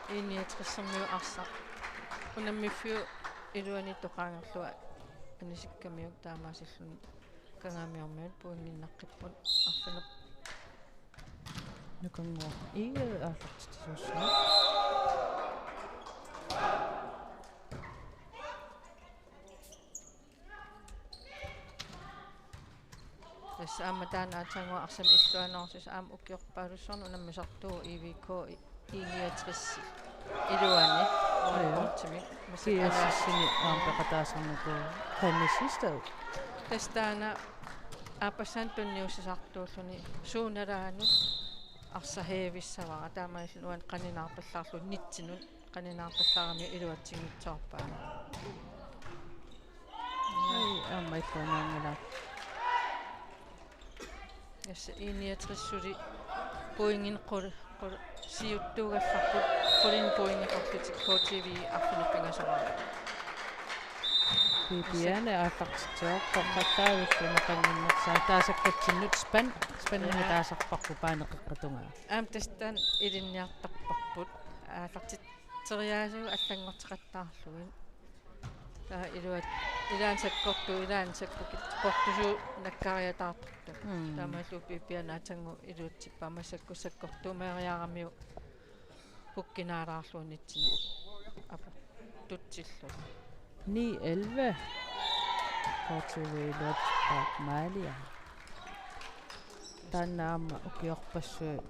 Speaker 6: Iniatrissermiu arsa. Unammifiu iluani toqaangerlua anisikkammiuk taamaasillun kangaamiormuut puinginnaqqipпут arfineq
Speaker 5: nukangua iga aallartitisuussua
Speaker 6: tässä aamma taanaatangua arsam illuanorsis aam ukiorpaalussornu nammisartuu IVK igiatrissi iluani ortimi
Speaker 5: siassini aampeqataasarnuku qannissistaut
Speaker 6: Tästäänä apasan tunniussisartuulluni suunalaanut arsa heevissä vaan tämmöisen nuon kaninaapallarlu nitsinun kaninaapallarami iluatsingitorpaan.
Speaker 5: ai aamma illuanaangila
Speaker 6: Ja se iniatrissuli puingin siuttuugallarput qulin puingiqorlutik KTV arfinerpingasoraa.
Speaker 5: Pipiane aallartitsuoq qoqqattaavilluna qanginnersaa taasakkatsinnut spanningi taasarparpu paaneqiqqatungaa
Speaker 6: Tästään ilinniartarparput aallartitseriaasugu allangortiqattaarluin. Tää ilaansakkortu qortusu nakkariataartartu. Taamalu pipianaatangu iluutsippaamassakkussakkortuumeeriaramiu hukkinaalaarluunitsinu apa tutsillu.
Speaker 5: 911 KTV Lodge Maalia tannaama ukiorpassuu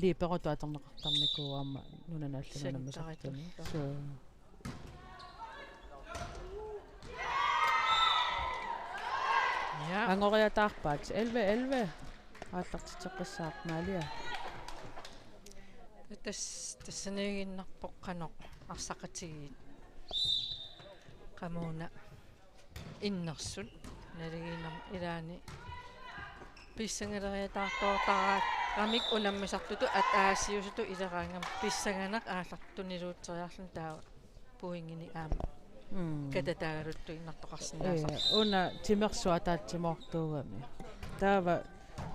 Speaker 5: liiperutuatorneqartarniku aama nunanaallunamasartuni so
Speaker 6: Ja
Speaker 5: angoriataarpaat 1111 aallartiteqqissaaq Maalia
Speaker 6: тассанигиннарпоқ қано арсақатигиит qamuna innersut naliginam ilaani pissangaleriataartoortaraat ramik unammisartutu ataasiusutu ileraangam pissanganak aallartuniluuteriarlun taawa puingini aama katatagaluttu innartoqarsinnaasar
Speaker 5: una timersu ataatsimortuugami taava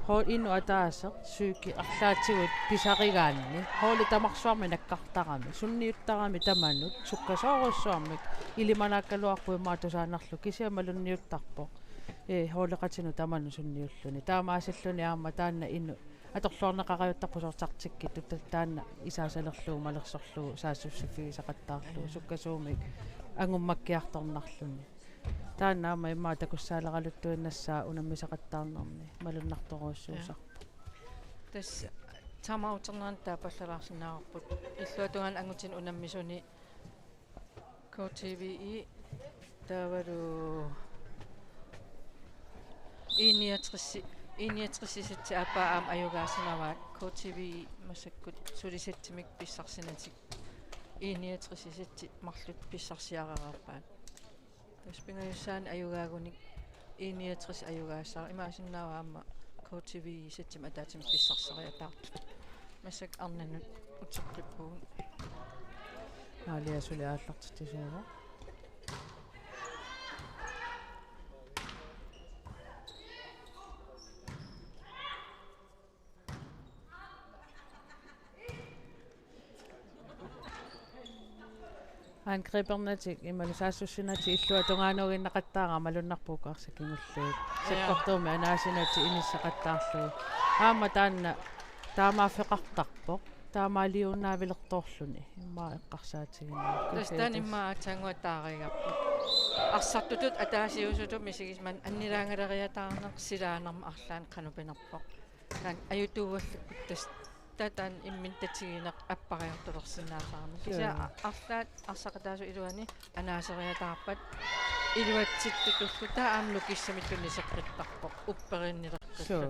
Speaker 5: hol inu ataaseq syyki arlaatigut pisarigaanni holi tamarsuarmi nakkartarami sunniuttarami tamanut sukkasoorussuarmik ilimanakkaluarpui maatusaanarlu kisiamalunniuttarpoq holiqatinu tamanu sunniulluni taamaasilluni aamma taanna inu atorluarneqariuttarpusortartikkitu taanna isaasalerluu malersorluu saassussifigisaqattaarlu sukkasuumik angummakkiartornarluni taannaama immaa takussaalaqaluttuinnassaa unammisaqattaarnerni malunnartoruussuusar
Speaker 6: tas tamauterneraan taapallalaarsinnaarput illuatungaan angutin unammisuni KTVI taavalu iniatrissisitsi apaaam ajugaassinavaat KTVI massakkut sulisitsimik pissarsinati iniatrissisitsi marlut pissarsiaqararpaat таспингаюссаан аюгаагуник иниатрис аюгаассаа имаасиннааваама KTVI ситсим атаатим писсарсариатаарту массак арнанут утсеққиппугун
Speaker 5: алиасули ааллартитисуува angribernatik imalusaasussinati illuatungaanugиннақаттаара малуннарпуукаарсакингуллуут саккортуumi анааsinati инissaqattaarluu аама таанна таамаафеқартарпоқ таамаалиуннаавилерторлуни иммаа эққарсаатигинаа
Speaker 6: тастаниммаа атаангуатааригаппу арсартутут атаасиусуту мисигисман аннилаангалериатаарнеқ силаанерма арлаан канупинерпоқ таан аютуугаллуккут тас татан имминтатигинеқ аппариортулерсинаасаарми кися арлаат арсақатаасу илуани анаасериатаарпат илуатситтутуллу таа аамлу киссамиттуни саққиттарпоқ уппериннилерққаллу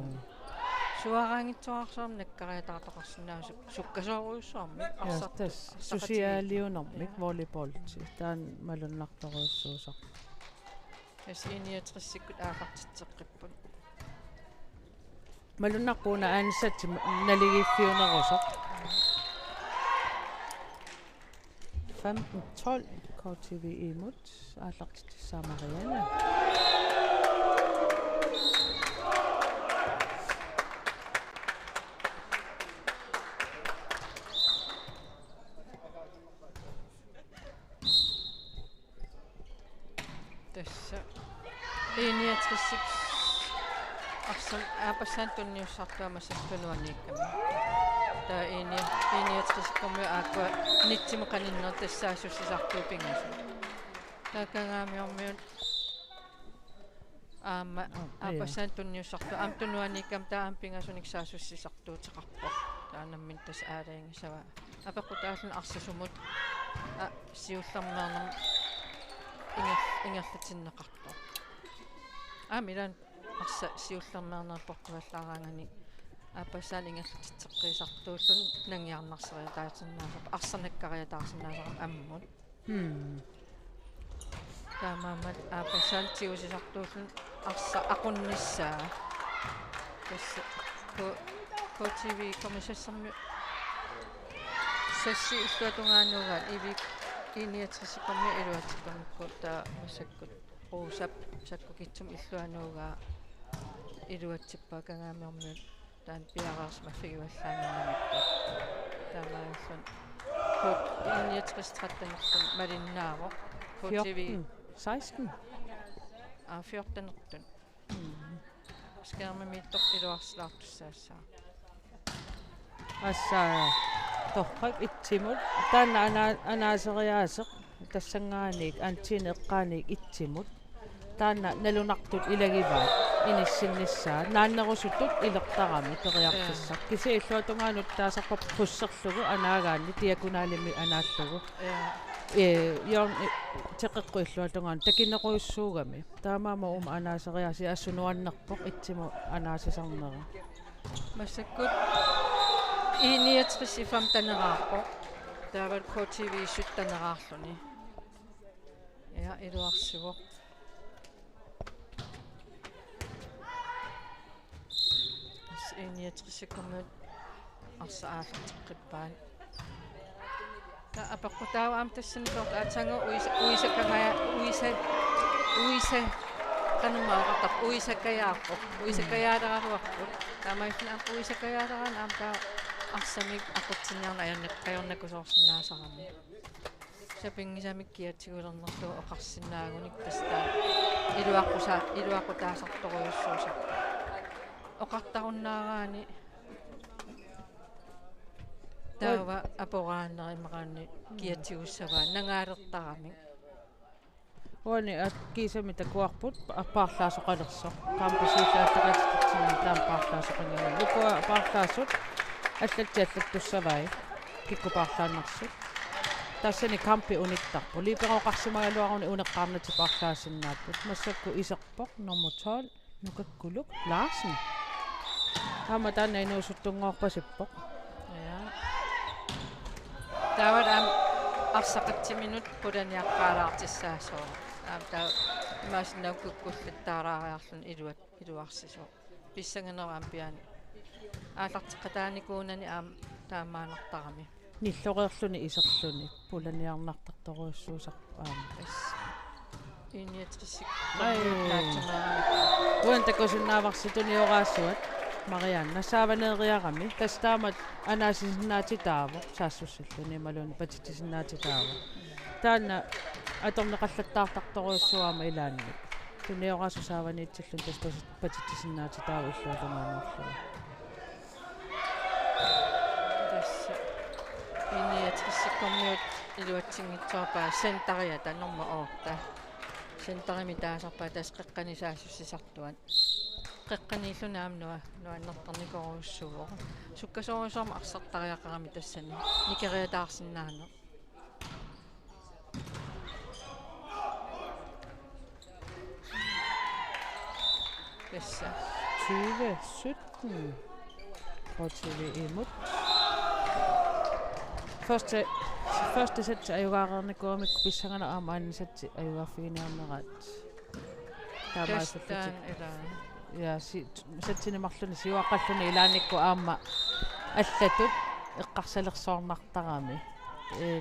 Speaker 6: суараангитсуарсуарми наккариатаартоқарсинаасу суккасооруйуссуарми
Speaker 5: арсартас сусиаалиунэрмик волейболти таан малуннарторуйуссуусар
Speaker 6: тас иниатриссиккут аақартитсеққиппут
Speaker 5: малуннарпууна аанissati naligiffiunerusaq 15-12 KTVI mut aallartittissaamariana
Speaker 6: тасса иниатрissik арсал аапассаантунниуссартуамассаттунуаниикками таа иниатрissиккорми ааква нитсимеқаниннер тассаасуссисартуупингасу таакагаамиормиут аама аапассаантунниуссарту аамтунуанииккам таа ампингасуник саасуссисартуутеқарпоқ таанаммин тас аалаингисава апеқутааллун арсасумут сиуллармеернер ингерлатиннеқарпоқ аамилан арса сиуллермеернерпортуаллаараангани аапассаан ингерлатитсеққисартууллун нангиарнарсериатаатиннаасап арсанаккариатаарсинаасарам аммут таамаамат аапассаан тиусисартууллун арса ақунниссаа тасса KTVI комиссассарми сасси иллуатунгаануугаат ивик иниатрissикорми илуатиккорникку таа массаккут уусап саккукитсум иллуануугаа илуатсиппаа кангаамиормиут таан пиараарсма фигуаллааниннамикку таамааллун иниатрissтраттанерлун малиннааво KTVI
Speaker 5: 16
Speaker 6: 14 скэрмамиттор илуарслаартуссаассаа
Speaker 5: ассаа торхак итсимут таана анаасериаасеқ тассангааник антинеққааник итсимут таана налунартут илагиваат иниссиннissaа нааннерусутут илертарами периартиссақ киси иллуатунгаанут таасарпап пуссерлугу анаагаанни тиакунаалими анааллугу ён теқеққуиллуатунгаан такинеқуйуссуугами таамаама ума анаасериаси ассунуаннерпоқ итсиму анаасисарнера
Speaker 6: массаккут 165 taneraarpo taavat KTV 7 taneraarluni ja iluarsivo 165 арсааллартеққиппаан та апаққутааваам тассанисоорт аатсанга уиса канумаақартар уисаккаяалераруарпут таамаифна уисаккаяалеран аам таа арсамик ақутсиниарна аёрнаккусоорсинаасарами сапингисамик киатсигулернерлугу оқарсинаагуник тастаа илуаққутаасарторуйуссууса оқартаруннаараани таава апорааннеримараани киатсигуссаваа нагаалертарами
Speaker 5: Oni kiisami takuarput appaarlaasoqalerso kampusillaattaqatitsinaa taam paarlaasoqangilu lukua paarlaasut аллатсиаллаттуссавай киккупаарлааннарсут тассани кампи унитtarpu липероқарсимагалуаруни унеққарнати паарлаасиннааппут массакку исерпоқ номер 12 нукаккулук Larsen тама таана инуусуттунгоорпасиппоқ
Speaker 6: ja таават ам арсақатсиминут пуланиаққаалаартиссаасоо аам таа имаасиннауккуккуллаттаараариарлун илуарсисоо писсангенерам пиани аалартеққатааникуунани аам таамаанертарами
Speaker 5: ниллореерлүни исерлүни пуланиарнартарторуйуссуусарпаама
Speaker 6: иньятрисик
Speaker 5: уантакусиннааварситуниораасуат Marianne насааванеериарами тастаамат анаасисиннаатитаава саассуссаллуни малуни патитисиннаатитаава таана аторнеқаллаттаартарторуйуссуаама илаанни туниораасу сааваниитсиллун таста патитисиннаатитаава иллуалумаанаарлуга
Speaker 6: тасса иньятрисиккормиут илуатсингитсуарпаа сентариата норма оорта сентарими таасарпаа тас қеққанисаассуссисартуан qeqqaniillunaamnua nuannartarnikoruussuuq sukkasoorusuarma arsartariaqarami tassani nikeriataarsinnaanu tassa
Speaker 5: 2017 KTV imod første sæt ajugaarnernikurumikku pissangana aama annisatti ajugaaffigiниарнераат
Speaker 6: taamaassutti ila
Speaker 5: ja сатсинемарлуни сиуаққаллуни илааникку аама аллатут эққарсалерсоорнартарами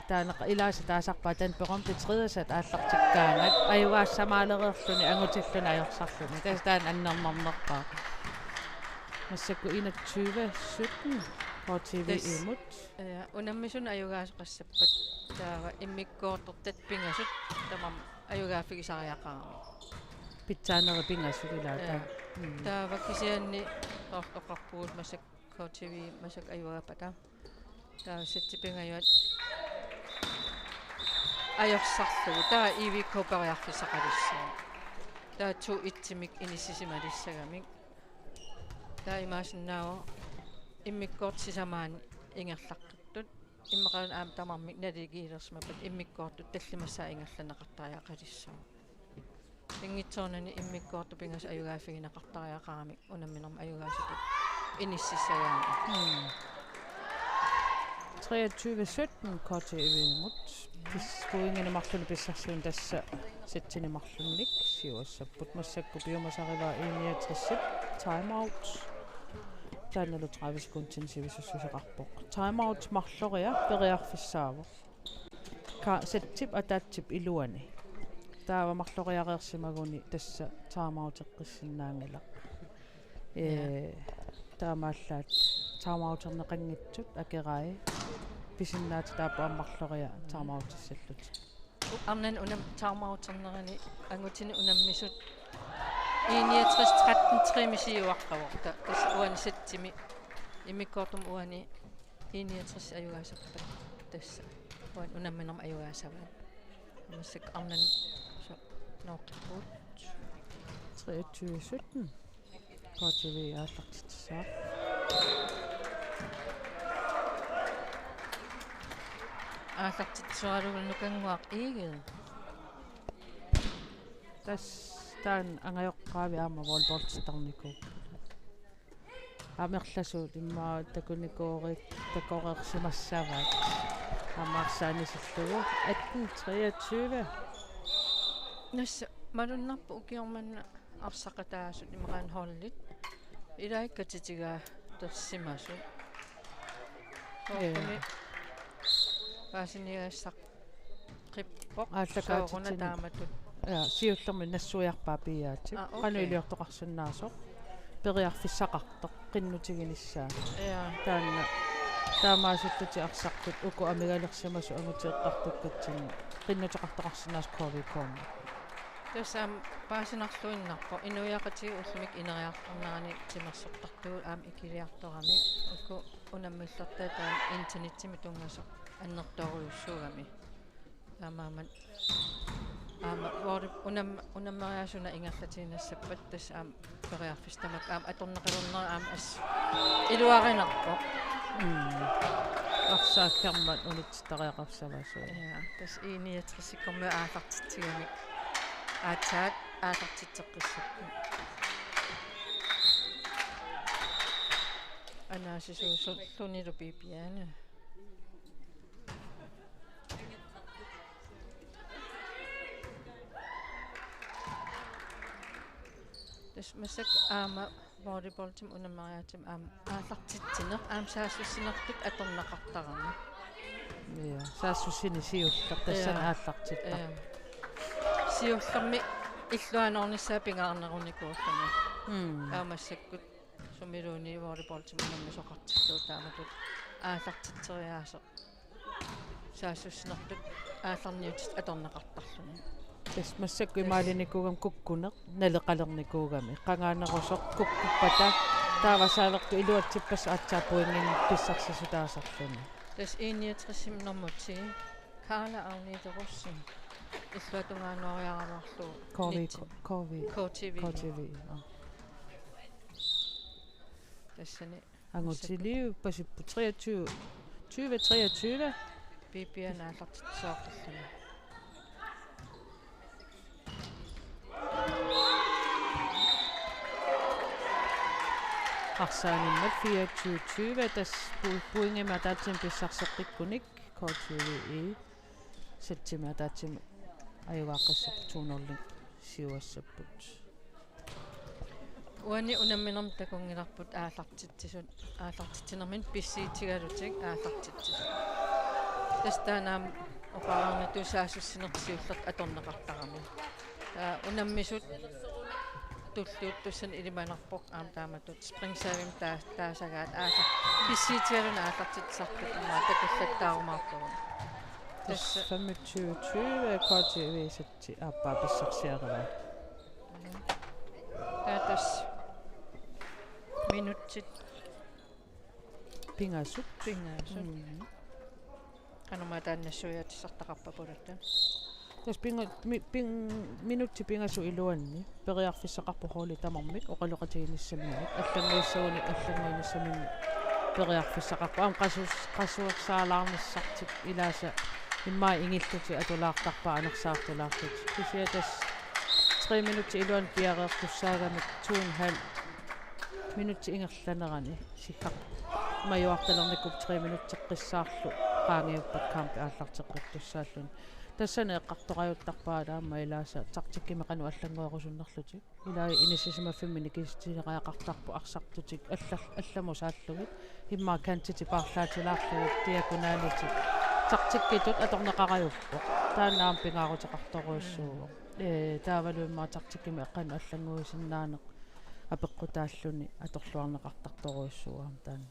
Speaker 5: таанеқа илааса таасарпаа тан пером титридасат ааллартиккаангат аюгаассамаалереерлуни ангутиллуни аёрсарлуни тас таан аннернарнерпаа массакку 2117 KTV imod
Speaker 6: ja unammisun ajugaasqassappat taava immikkoortortat pingasut tamam ajugaaffigisariaqarami
Speaker 5: питсаанери пингассулилаата
Speaker 6: таава кисианни тоортоқарпуут масак KTV масак аюапата таа сеттипингаюат аёрсарлугу таа ивиккоопериарфисақалиссаа таа ту итсимик иниссисималиссагамик таа имаасиннаава иммиккоортсисамаани ингерлаққиттут иммақалун аам тамармик налигиилерсмапат иммиккоортут таллимассаа ингерланеқартариақалиссаа ингитсоонани иммиккоорту пингас аюгааффигинеқартариақарами унамминерма аюгаасутут иниссиссагаани
Speaker 5: 2317 KTV imod пискуингенемарлуни писсарсуун тасса сатсинемарлунник сиуассаппут массакку пиумасарива 61 timeout таанналу 30 секундин сивиссуссусеқарпоқ timeout марлориа периарфиссаава саттип атаатсип илуани таава марлориареерсимагуни тасса таамаутеққиссиннаангала таамааллаат таамаутернеқангитсут акерай писиннаати таапааммарлориа таамаутиссаллут
Speaker 6: амнан унам таамаутернерани ангутини унаммисут 61 мисиуаққаварта тас уани саттими иммиккоортум уани 61 аюгаасаппат тасса уан унамминерма аюгаасаваа массак амнан Nordport
Speaker 5: 2317 KTV ааллартитсаа
Speaker 6: ааллартитсуалугуннукангуақ иигил
Speaker 5: тас таан ангаёққаави аама волболтстарнику Amerlasuut immaa takunikoorersimassavaat. Amaarsaanisillugu 1823.
Speaker 6: Nässä madunnappu ukiormanna arsaqataasut imaqaan hollit. Ilaikatitigaa tersimasut. Oquni paasiniassaq qippoq sooruna taamatut.
Speaker 5: Ja siullermi nassuiarpaa piaati. Qanuiliortoqarsunnaasoq. Periarfissaqartoq qinnutiginissaa.
Speaker 6: Ja.
Speaker 5: Taanna taamaasuttuti arsaqtut uku amigalersimasu angutiiqqartukkatsin qinnutiqartoqarsinnaas covid-19.
Speaker 6: Tässä paasinarluinnarpo inuiaqati ullumik ineriartornaani timersortartuu ikiliartorami ukku unammillertaa taan internetimi tungasoq annertoruussuugami taamaaman unammeriasuna ingerlatiinassappat tas periarfistamak atorneqilurner as iluarinarpo
Speaker 5: Arsaakkarmat unittariaqarsavasu.
Speaker 6: Ja tas iiniatrissikkormu aalartitsigami aataat aalartitteqqissakku anaasisuullunilu piipiaana tas massak aama volleyballtim unammeriatim aalartittineq saassussinertut atorneqartarami.
Speaker 5: Ja saassussini siullar tassan aallartittar.
Speaker 6: Siullermi illuanornissaa pingaarnerunikuullami. Aamassakut sumiluuni volleyballtim unammisoqartilluu taamatut aallartitteriaaseq. Saassussinertut aallarniutit atorneqartarluni.
Speaker 5: Tas massakku imaalinikuugam kukkuneq naleqalernikuugami qangaanerusoq kukkuppata taavasaalertu iluatsippas aatsaapuingin pissarsisu
Speaker 6: Tas iiniatrissimnermuti Carla Agnete-Rossi illuatungaanoriaramarlu KTV. Tassani
Speaker 5: Angutiliu pasippu 23
Speaker 6: pipian aallartitsoorluni.
Speaker 5: Arsaanimmat 24 tas puingima taatsim pissarseqqikkunik KTV sattima taatsim ajuaaqassap tuunerlik siuassapput.
Speaker 6: Uani unamminerm takungilarput aallartittinermin pissiitigalutik aallartittisut. Tas taanaam oqaarnertu saassussinersiullert atorneqartarami. Unammisut tulluut tussan ilimanarpoq taamatut Springsavim taasagaat pissiitigaluna aallartitsartut takullattaarumaartorun.
Speaker 5: Tas 25 KTV satti appaa pissarsiarava.
Speaker 6: Taatas minutsit
Speaker 5: Pingasut.
Speaker 6: Kanuma taannassuiatissartaqarpapulutta.
Speaker 5: Tas minutti pingasu iluanni periarfissaqarpuhuli tamarmik oqaloqatiginissamimik allanguissaminni periarfissaqarpu qasuursaalаарnissartik ilaasa immaa ingilluti atulaartarpaa anersaartulaartut kisiatas 3 minutti iluan piareertussaagamik 2,5 minutti ingerlanerani sikaq majuartalernikkup 3 minutti qissaarlu qaangiuppat kaampi aallarteqqittussaallun тассане эққартоқаюттарпаа таама илааса тартиккимеқану аллангуерусуннерлутик илаи инисисимаффиммини кистилеқаяқартарпу арсартутик алламу сааллугит иммаа кантити парлаатилаарлугит диакунаалитик тартиккитут аторнеқараюппо таанаам пингаарутеқарторуйссуу таавалуиммаа тартиккими эққану аллангуисиннаанеқ апеққутааллуни аторлуарнеқартарторуйссуаам таана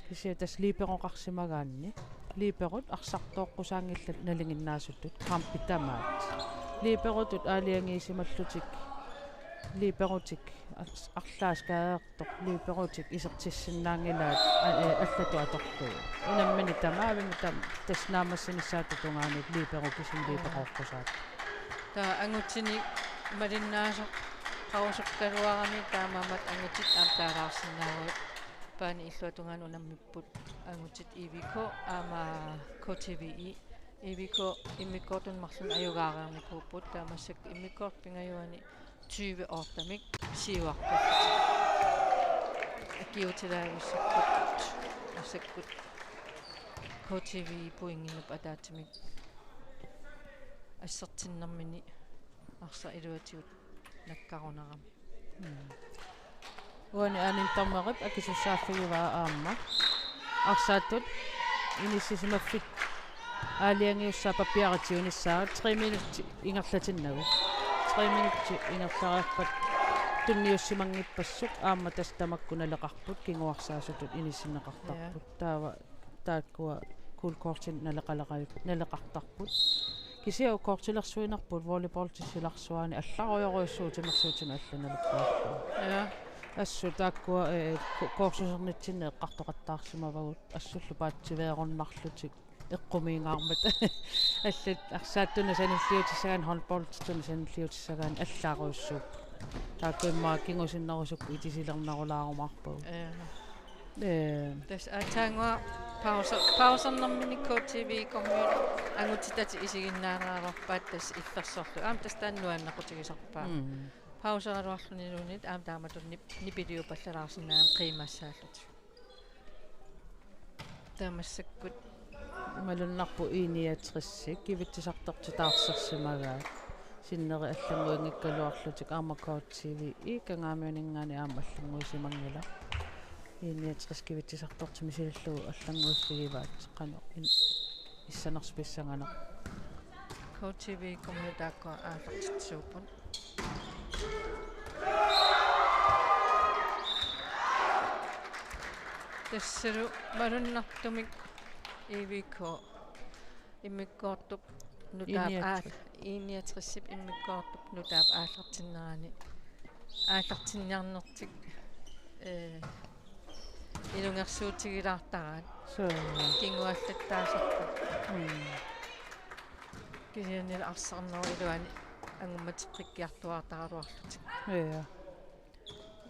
Speaker 5: кисиатас липероқарсимагаанни липерут арсартооққусаангилла налингиннаасуттут кампитамаат липерутут аалиангиисималлутик липерутик арлааскааертоқ липерутик исертиссиннаангилаат аллату аторлуу унаммани тамаавими там таснаамассинissaатутунгаанут липеру кисин липероққусаат
Speaker 6: таа ангутсини малиннаасоқ qausukkaluarami taamaamat angutit aamtaaraarsinaawut paani illuatungaan unammipput angutit iviko aama KTVI iviko immikkortun marlun ajugaariarnikuupput taamassak immikkort pingajuani 20 ortamik siuarput kiutilaavissakut assakkut KTV puinginup ataatimik ассартиннэрмини арса илуатиут наккарунарам
Speaker 5: уани анинтармерип акисуссааффигиваа аама арсааттут иниссисимаффит аалиангиуссаа паппиаратиуниссаа 3 минутти ингерлатиннагу 3 минутти ингерлариарпат тунниуссимангиппассук аама тастамаккуналеқарпут кингуарсаасутут иниссинеқартарпут таава тааккуа кулкортин налеқартарпут кисиу кортилерсуинарпут волейбол тиссиларсуани алларуйоруйуссуутимерсуутима алланалуккааллу
Speaker 6: я
Speaker 5: ассу тааккуа коорсусернитсинне эққартоқаттаарсимавагут ассуллу паатсивееруннарлутик эққумиингаармат аллат арсааттуна саниллиутиссагаан холболтитуна саниллиутиссагаан аллааруйуссууп тааккуиммаа кингусиннерусук итисилернарулаарумаарпагу
Speaker 6: тэс атаангуа паусернэрмини KTV коммуут ангутитати исигиннаараарпаат тас иллерсорлу аам тас тааннуаннақутигисарпаа паусералуарлунилунит аам тааматунни нипилиу паллалаарсинаам қимассааллут таамассаккут
Speaker 5: малуннарпу иниатрissik кивитсисартарти таарсерсимагаа синнери аллангуингиккалуарлутик аама KTV икангаамиунингаани аама аллангуисимангила иниатрис кивитсисартартими силиллугу аллангуиффигиваат қано иссанерсписсангана
Speaker 6: KTV коммуутааккуа аалертитсууппун тассеру малуннартумик ивико иммиккоортуп нутаап иниатриссип иммиккоортуп нутаап аалертиннерани аалертинниарнертик илунгерсуутигилаартараат кингуаллаттаасарпут кисианил арсарнеру илуани ангумматеққиккиартуаартаруарлутик
Speaker 5: я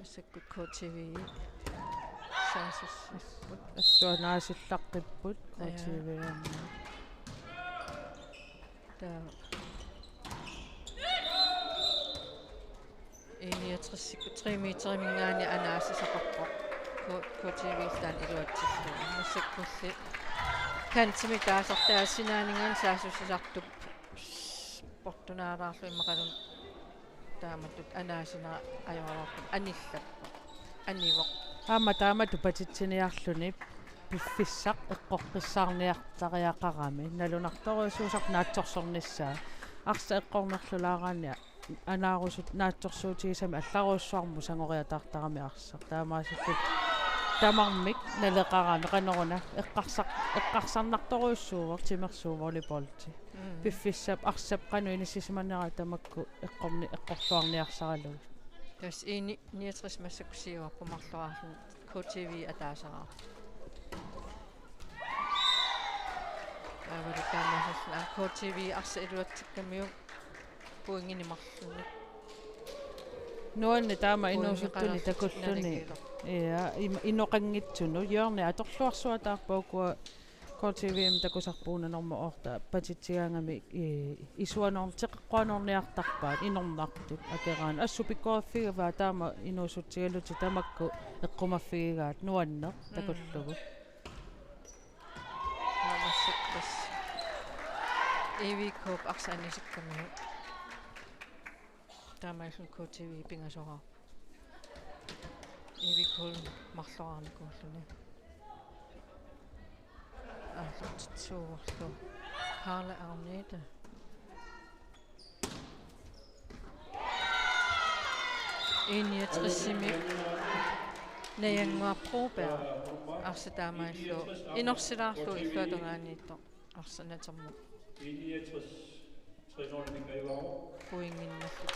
Speaker 6: ассаккут KTV саасуссиппут
Speaker 5: ассуанаасиллаққиппут KTV
Speaker 6: таа иниатрissикку 3 метримингаани анаасисақарпоқ KTV стан илуатсиллу массаккулли кантими таасартаасинаанинган саасуссисартуп портунаараарлу иммақалун тааматут анаасинера ajorarput аниллаппа анивоқ
Speaker 5: аама таамату патитсиниарлуни пиффиссақ эққоққиссаарниартариақарами налунарторуусуусақ наатсорсорниссаа арса эққорнерлулаараани анаарусут наатсорсуутигисами алларуussуарму сангориатаартарами арсақ таамаасиллут тамармик налеқарами қанеруна эққарсарнарторуussуувақ тимерсуу волейболти пиффиссап арсап қану иниссисиманнера тамакку эққорлуарниарсаралу
Speaker 6: тас ини 69 массакусиуарпу марлуаарлу KTV атаасараа аварикаамасна KTV арса илуатсиккамиу пуингини марлуни
Speaker 5: нуанни таама инуусуттуни такуллуни иа иноқангитсуну йорни аторлуарсуатаарпаукуа KTV-м такусарпуунанорма орта патитсигаангами исуанорнтеққуанорниартарпаат инорнартут акераан ассупиккуаффигава таама инуусутсигалути тамакку эққумаффигигаат нуаннер такуллугу
Speaker 6: массаккас эвикоп арсаанисиккамиу таамааллун KTV пингасораа эвикол марлуарникууллуни ааллутсууарлу Карла Арнета иниатрissimi наянгуарпуупаа арсатаамааллу инорсилаарлу иллуатунгаанниитто арсанатерму иниатрис тринорникаиваа пуингинналлут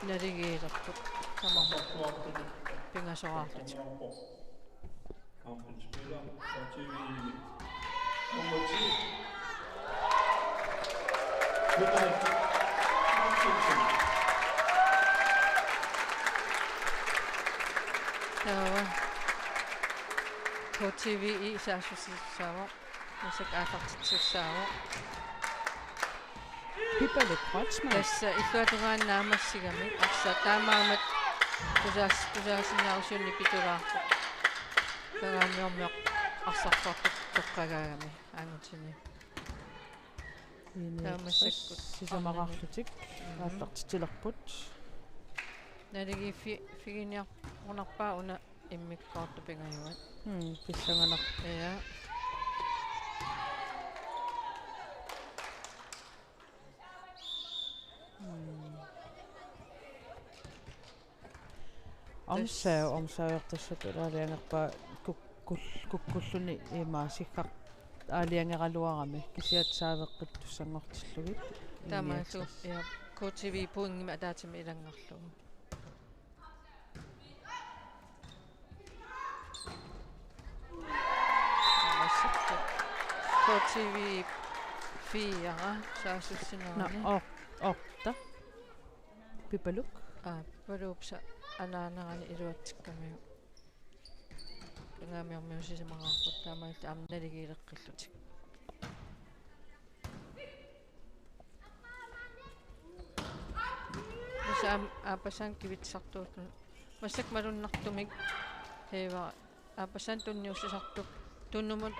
Speaker 6: налигиилерпут тамарму пингасораарлут
Speaker 7: kampspiller fra TV
Speaker 6: nummer 10. Tawa KTV saasussaawa musik aatartitsussaawa
Speaker 5: Pippalle Kreutzmann
Speaker 6: tässä ikkuatugaan naamassigami arsa taamaamat tusaasinnaarsunni pitulaartu Kagaamiormiaq арсартартут тоққагаагами аангутини. Таамассаккут
Speaker 5: сисамараарлутик ааллартитилерпут
Speaker 6: налиги фигиниар унарпаа уна иммиккаарту пингаюат.
Speaker 5: писсанганар
Speaker 6: Я
Speaker 5: Omsaajortassat alaaliangerpaa kukkulluни imaa sikkaq aaliangeraluarami kisiat saaveqqit tussangortillugit
Speaker 6: таамаалу я KTV пуунгима таатими иланнарлугу. таамассакку KTV 4 саасуссинерани
Speaker 5: орта пипалук
Speaker 6: палуупса анаанерани илуатсиккамиу кангамиормиусисимараарпут таамаалла амналигиилеққиллутик сам апасан кивитсартуутун массак малуннартумик хева апасан тунниуссисартук туннумут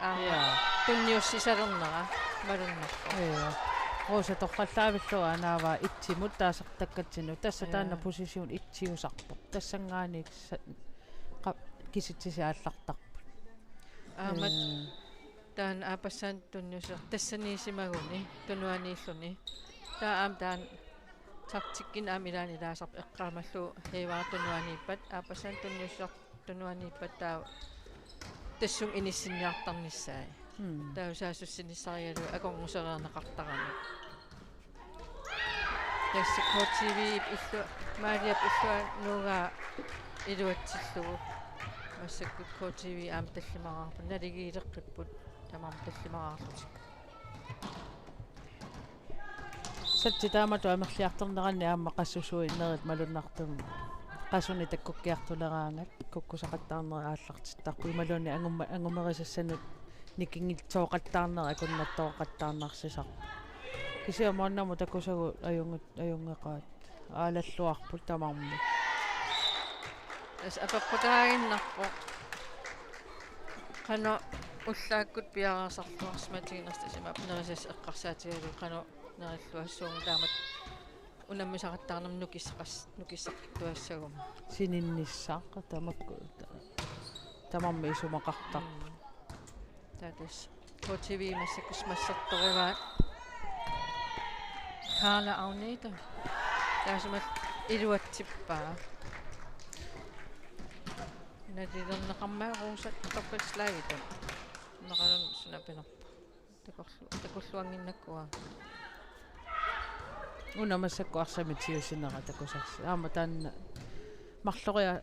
Speaker 6: тунниуссисалернера малуннарпа
Speaker 5: Rosa toqqallaavillua anaava itsimut taasartakkatsinnu tassa taanna posisiun itsiusarpo tassangaaniik kisitsisi aallartarput
Speaker 6: aamat taan apassan tunniusser tassaniisimaguni tunuaniilluni taa aam taan taktikkin aamilaani laasarp eqqaamallu heivaa tunuaniippat apassan tunniusser tunuaniippat taa tassung inissinniartarnissaai таусаасуссинissarialu акорнусереернеқартарами тасса KTV иллу маалиап иллуа нуга илуатсиллугу массаккут KTV аам таллимараарпу налигиилеққиппут тамам таллимараарлутик
Speaker 5: сатти таамату амерлиартернеранни аама qassусуиннерит малуннартум qasuni takkukkiartuleraangat kukkusaqattaarnera ааллартиттарпу ималуни ангумерисассанут никингитсооqattaarnera akunnattoqattaarnarsisar кисиамааннаму такусагу аюнгеqaат аалаллуарпут тамарми
Speaker 6: ас апеққутаагиннарпо қано уллааккут пиараасарлуарсматигинерстасима нерисас эққарсаатигалу қано нериллуассуунг таамат унаммисақаттаарнам нукиссаққитуассагум
Speaker 5: сининниссаақа тамакку тамарми исумақартарпу
Speaker 6: татас KTV массаккус массерториваа Carla Agneta таасмат илуатсиппаа надилернеқармаа руусат тоққитслаагита нақалун сунапинерпа такорлуангиннаккуа
Speaker 5: унамассакку арсамитсиусинера такусарси аама таанна марлориа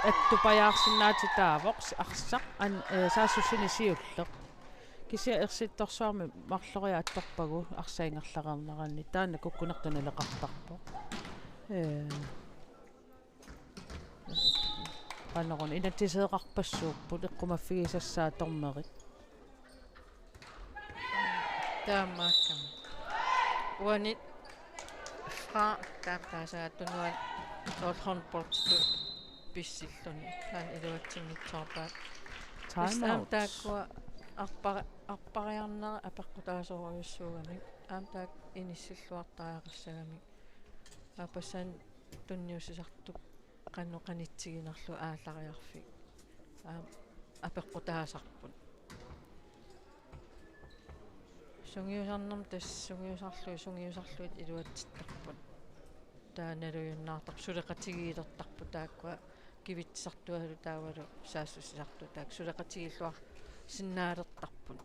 Speaker 5: аттупаяарсинаатитаавоқс арсақ саассуссини сиуллеқ кися ерситторсуарми марлориа атторпагу арсаингерлақарнеранни таанна куккунертуналеқартарпо аннерун инатисеэқарпассууппут эққумаффигисассааторнерит
Speaker 6: таамааккам уанит фра таартаасааттунуан олхонпорту писсиллуни таан илуатсиннитсоорпаат
Speaker 5: тайм
Speaker 6: тааккуа арпариарнера апеққутаасоруйуссуугами аам таак иниссиллуартариақассагами апасан тунниуссисартук qannoqanitsigинерлу ааллариарфи аам апеққутаасарпут сунгиусарнерм сунгиусарлуит илуатситтарпут тааналуйуннаартар сулеқатигиилертарпу тааккуа кивитсартуалу таавалу саассусисарту таак сулеқатигиллуар синнаалертарпут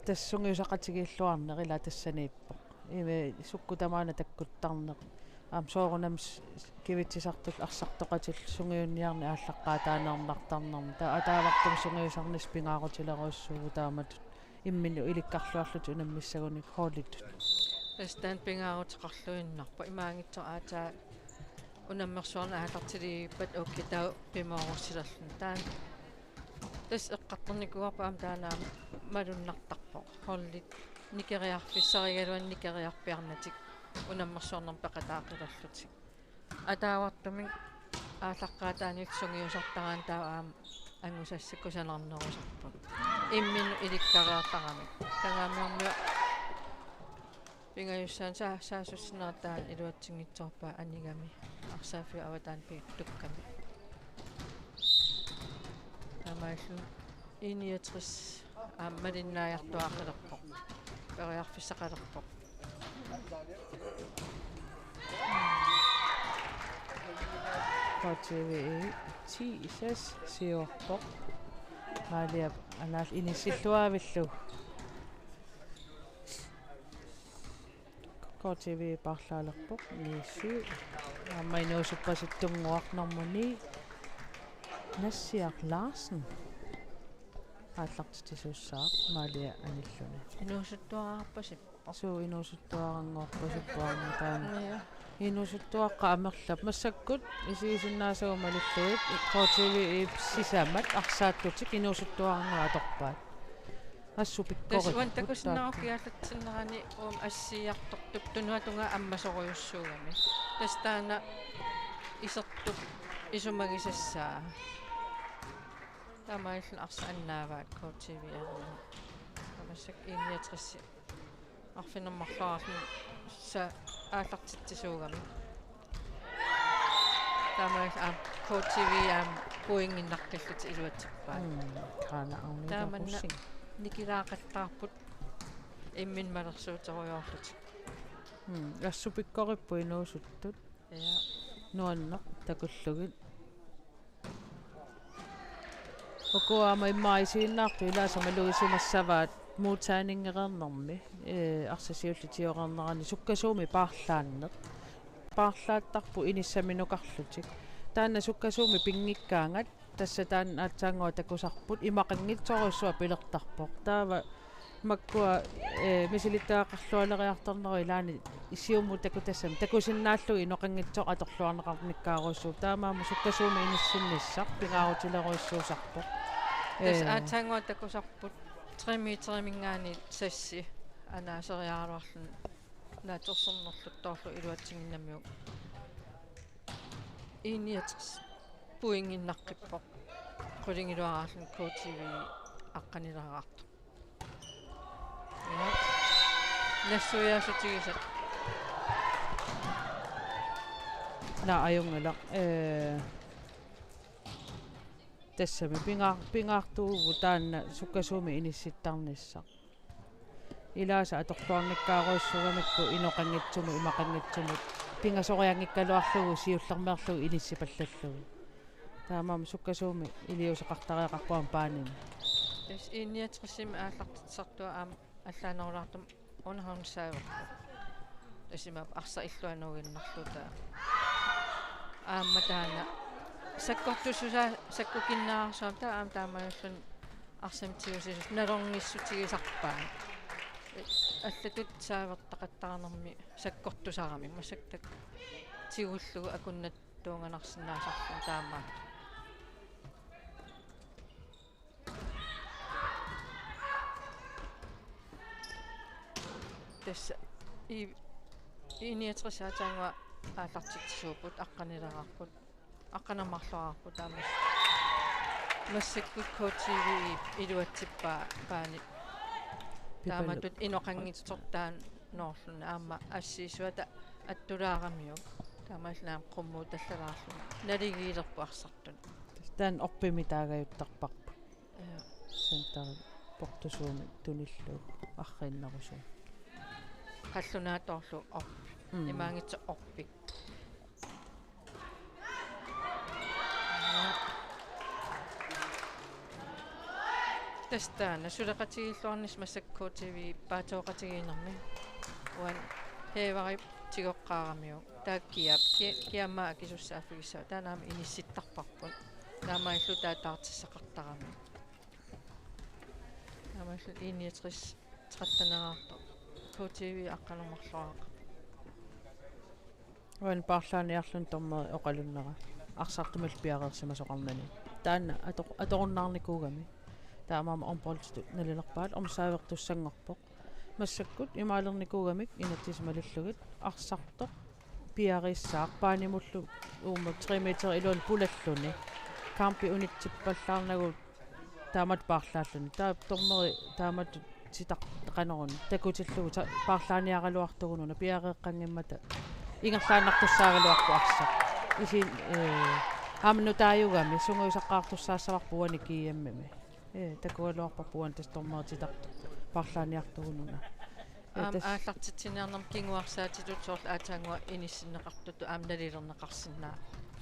Speaker 5: тассунгиусақатигииллуарнерила тассанииппо име суккутамаана таккуттарнеқ аам соорунамс кивитсисартук арсартоқатил сунгиунниарни ааллаққаатаанернартарнерм таавартум сунгиусарнис пингаарутилеруссуугу таамат иммину иликкарлуарлут унаммиссагуник хоолиттут
Speaker 6: тастан пингаарутеқарлуиннарпа имаангитсо аатаа унаммерсуарна аалартилиппат оккитау пимоорусилерлун таан тас эққарторникуарпаам таанаам малуннартарпо холлит никериарфиссаригалуан никериарпиарнатик унаммерсуарнер пеқатаақилерлутик атаавартумик ааллаққаатааник сунгиусартараан таа аам ангусассаккусанарнерусарпут иммину иликкариартарамик канаамиормиа пингаюссаан саасуссинертаан илуатсингитсорпаа анигами арсаафи аватаан питтукками тамааллу иниатрис ааммалиннааяртуаақилерпоқ периарфиссақалерпоқ
Speaker 5: KTV 10 isas siorpoq maaliap anaal inissilluavillug KTV parlaalerpoq niissu ammainuusuppasittunguarnermuni nassiaq Larsen ааллартитисуссаақ маалиа аниллуни
Speaker 6: инуусуттуараарпасип
Speaker 5: суу инуусуттуарангорпасуппуарна таана инуусуттуаққа амерлап массаккут исигисиннаасагумалиллуит KTV сисаамат арсааттутик инуусуттуарангуа аторпаат ассу пиккорит
Speaker 6: тасуан такуссиннеракиаллатсиннерани уум ассиартортуп тунуатунга аммасоруйуссуугами тастаана исертуп исумагисассаа тамаиллун арса аннааваат KTV арна амассак иниатрисси арфинермарлаарни са ааллартитсуугами тамаил KTV пуингиннаркаллут илуатсиппаа
Speaker 5: каана
Speaker 6: тааманна никилаақаттаарпут иммин малерсуутеруйоорлут
Speaker 5: ассу пиккориппу инуусуттут
Speaker 6: я
Speaker 5: нуанна такуллугит окуама иммаисииннаарту илаасамалуисимассаваат муутаанингерернэрми арсасиуллутиорернерани суккасууми paarlaanneq paarlaattарпу иниссаминукарлутик таанна суккасууми пингиккаангат тасса таан аатсаангуа такусарпут имақангитсоруссуа пилертарпоқ таава маккуа мисилиттаақарлуалериартернери илаани исиумму такутассам такусиннааллуги иноқангитсоқ аторлуарнеқарниккааруссуу таамааму суккасууми иниссинниссақ пингаарутилеруиссуусарпоқ
Speaker 6: тас аатсаангуа такусарпут 3 метримингаани сасси анаасериааруарлун нааторсернерлуттоорлу илуатсигиннамиук иниатрис пуингиннаққиппоқ qulingilluaraarlun KTV aqqanilaraartu нассуяасутигисат
Speaker 5: на аюнгала тассами пингаартууву таанна суккасууми инисситтарниссақ илааса аторлуарниккааруиссугамикку иноқангитсуму имақангитсумут пингасориангиккалуарлугу сиуллермеерлугу иниссипаллаллугу таамаама суккасууми илиусеқартариақарпуам паанини
Speaker 6: тас иниатрисими ааллартитсартуа аама аллаанерулаартум унахаунсааварпу тасимап арса иллуануугиннарлута аама таана саккортусуса саккукиннаарсуам таа аама таамааллун арсамтиусисус налорниссутигисарпаа аллатут саавертақаттаарнэрми саккортусарами массактак тигуллугу акуннаттуунганарсинаасарлун таамаа тасса иниатрисаатаангуа ааллартитсуупут аққаниларарпут аққанамарлуарарпут таамас массаккут KTV илуатсиппаа паани тааматут иноқангитсортаан ноорлуна аама ассиисуата аттулаарамиу таамаалнаам қуммуу таллалаарлу налигиилерпу арсартун
Speaker 5: таан орпими таагаюттарпарпу сентари портусууми туниллуу арриннерусуу
Speaker 6: қаллунааторлу орпи имаангитсо орпик тестаана сулеқатигиллуарнис массак KTV паатооқатигиинерми уан хеварип тигоққаарамиу тааккиап киаммаа кисуссааффигиссаа таанаами инисситтарпарпут таамаиллу таатаартиссақартарами таамаиллу иниатрис траттанераарто KTV аққанумарлуарақа
Speaker 5: уан парлааниарлун тормери оқалуннера арсартумал пиареерсима соқарнани таанна аторуннаарникуугами таамаама орполсту налилерпаат омсаавертуссангорпоқ массаккут имаалерникуугамик инатсисмалиллугит арсартоқ пиариссаақ паанимуллу уумма 3 метр илуан пулаллуни kampi unitsippallaarnagu taamat paarlaalluni tormeri taamat sitaqanerun takutillugu paarlaaniaqaluartugununa piareeqqangimmata ingerlaannartussaaгаluарпу арсақ исин амнутааюгами сунгуисаққаартуссаассаварпуани кияммими такуалуарпарпуан тастормеритарту paarlaaniartugununa
Speaker 6: ааллартитсиниарнам кингуарсаатилут соорл аатаангуа иниссиннеқартуту аамналилернеқарсинаа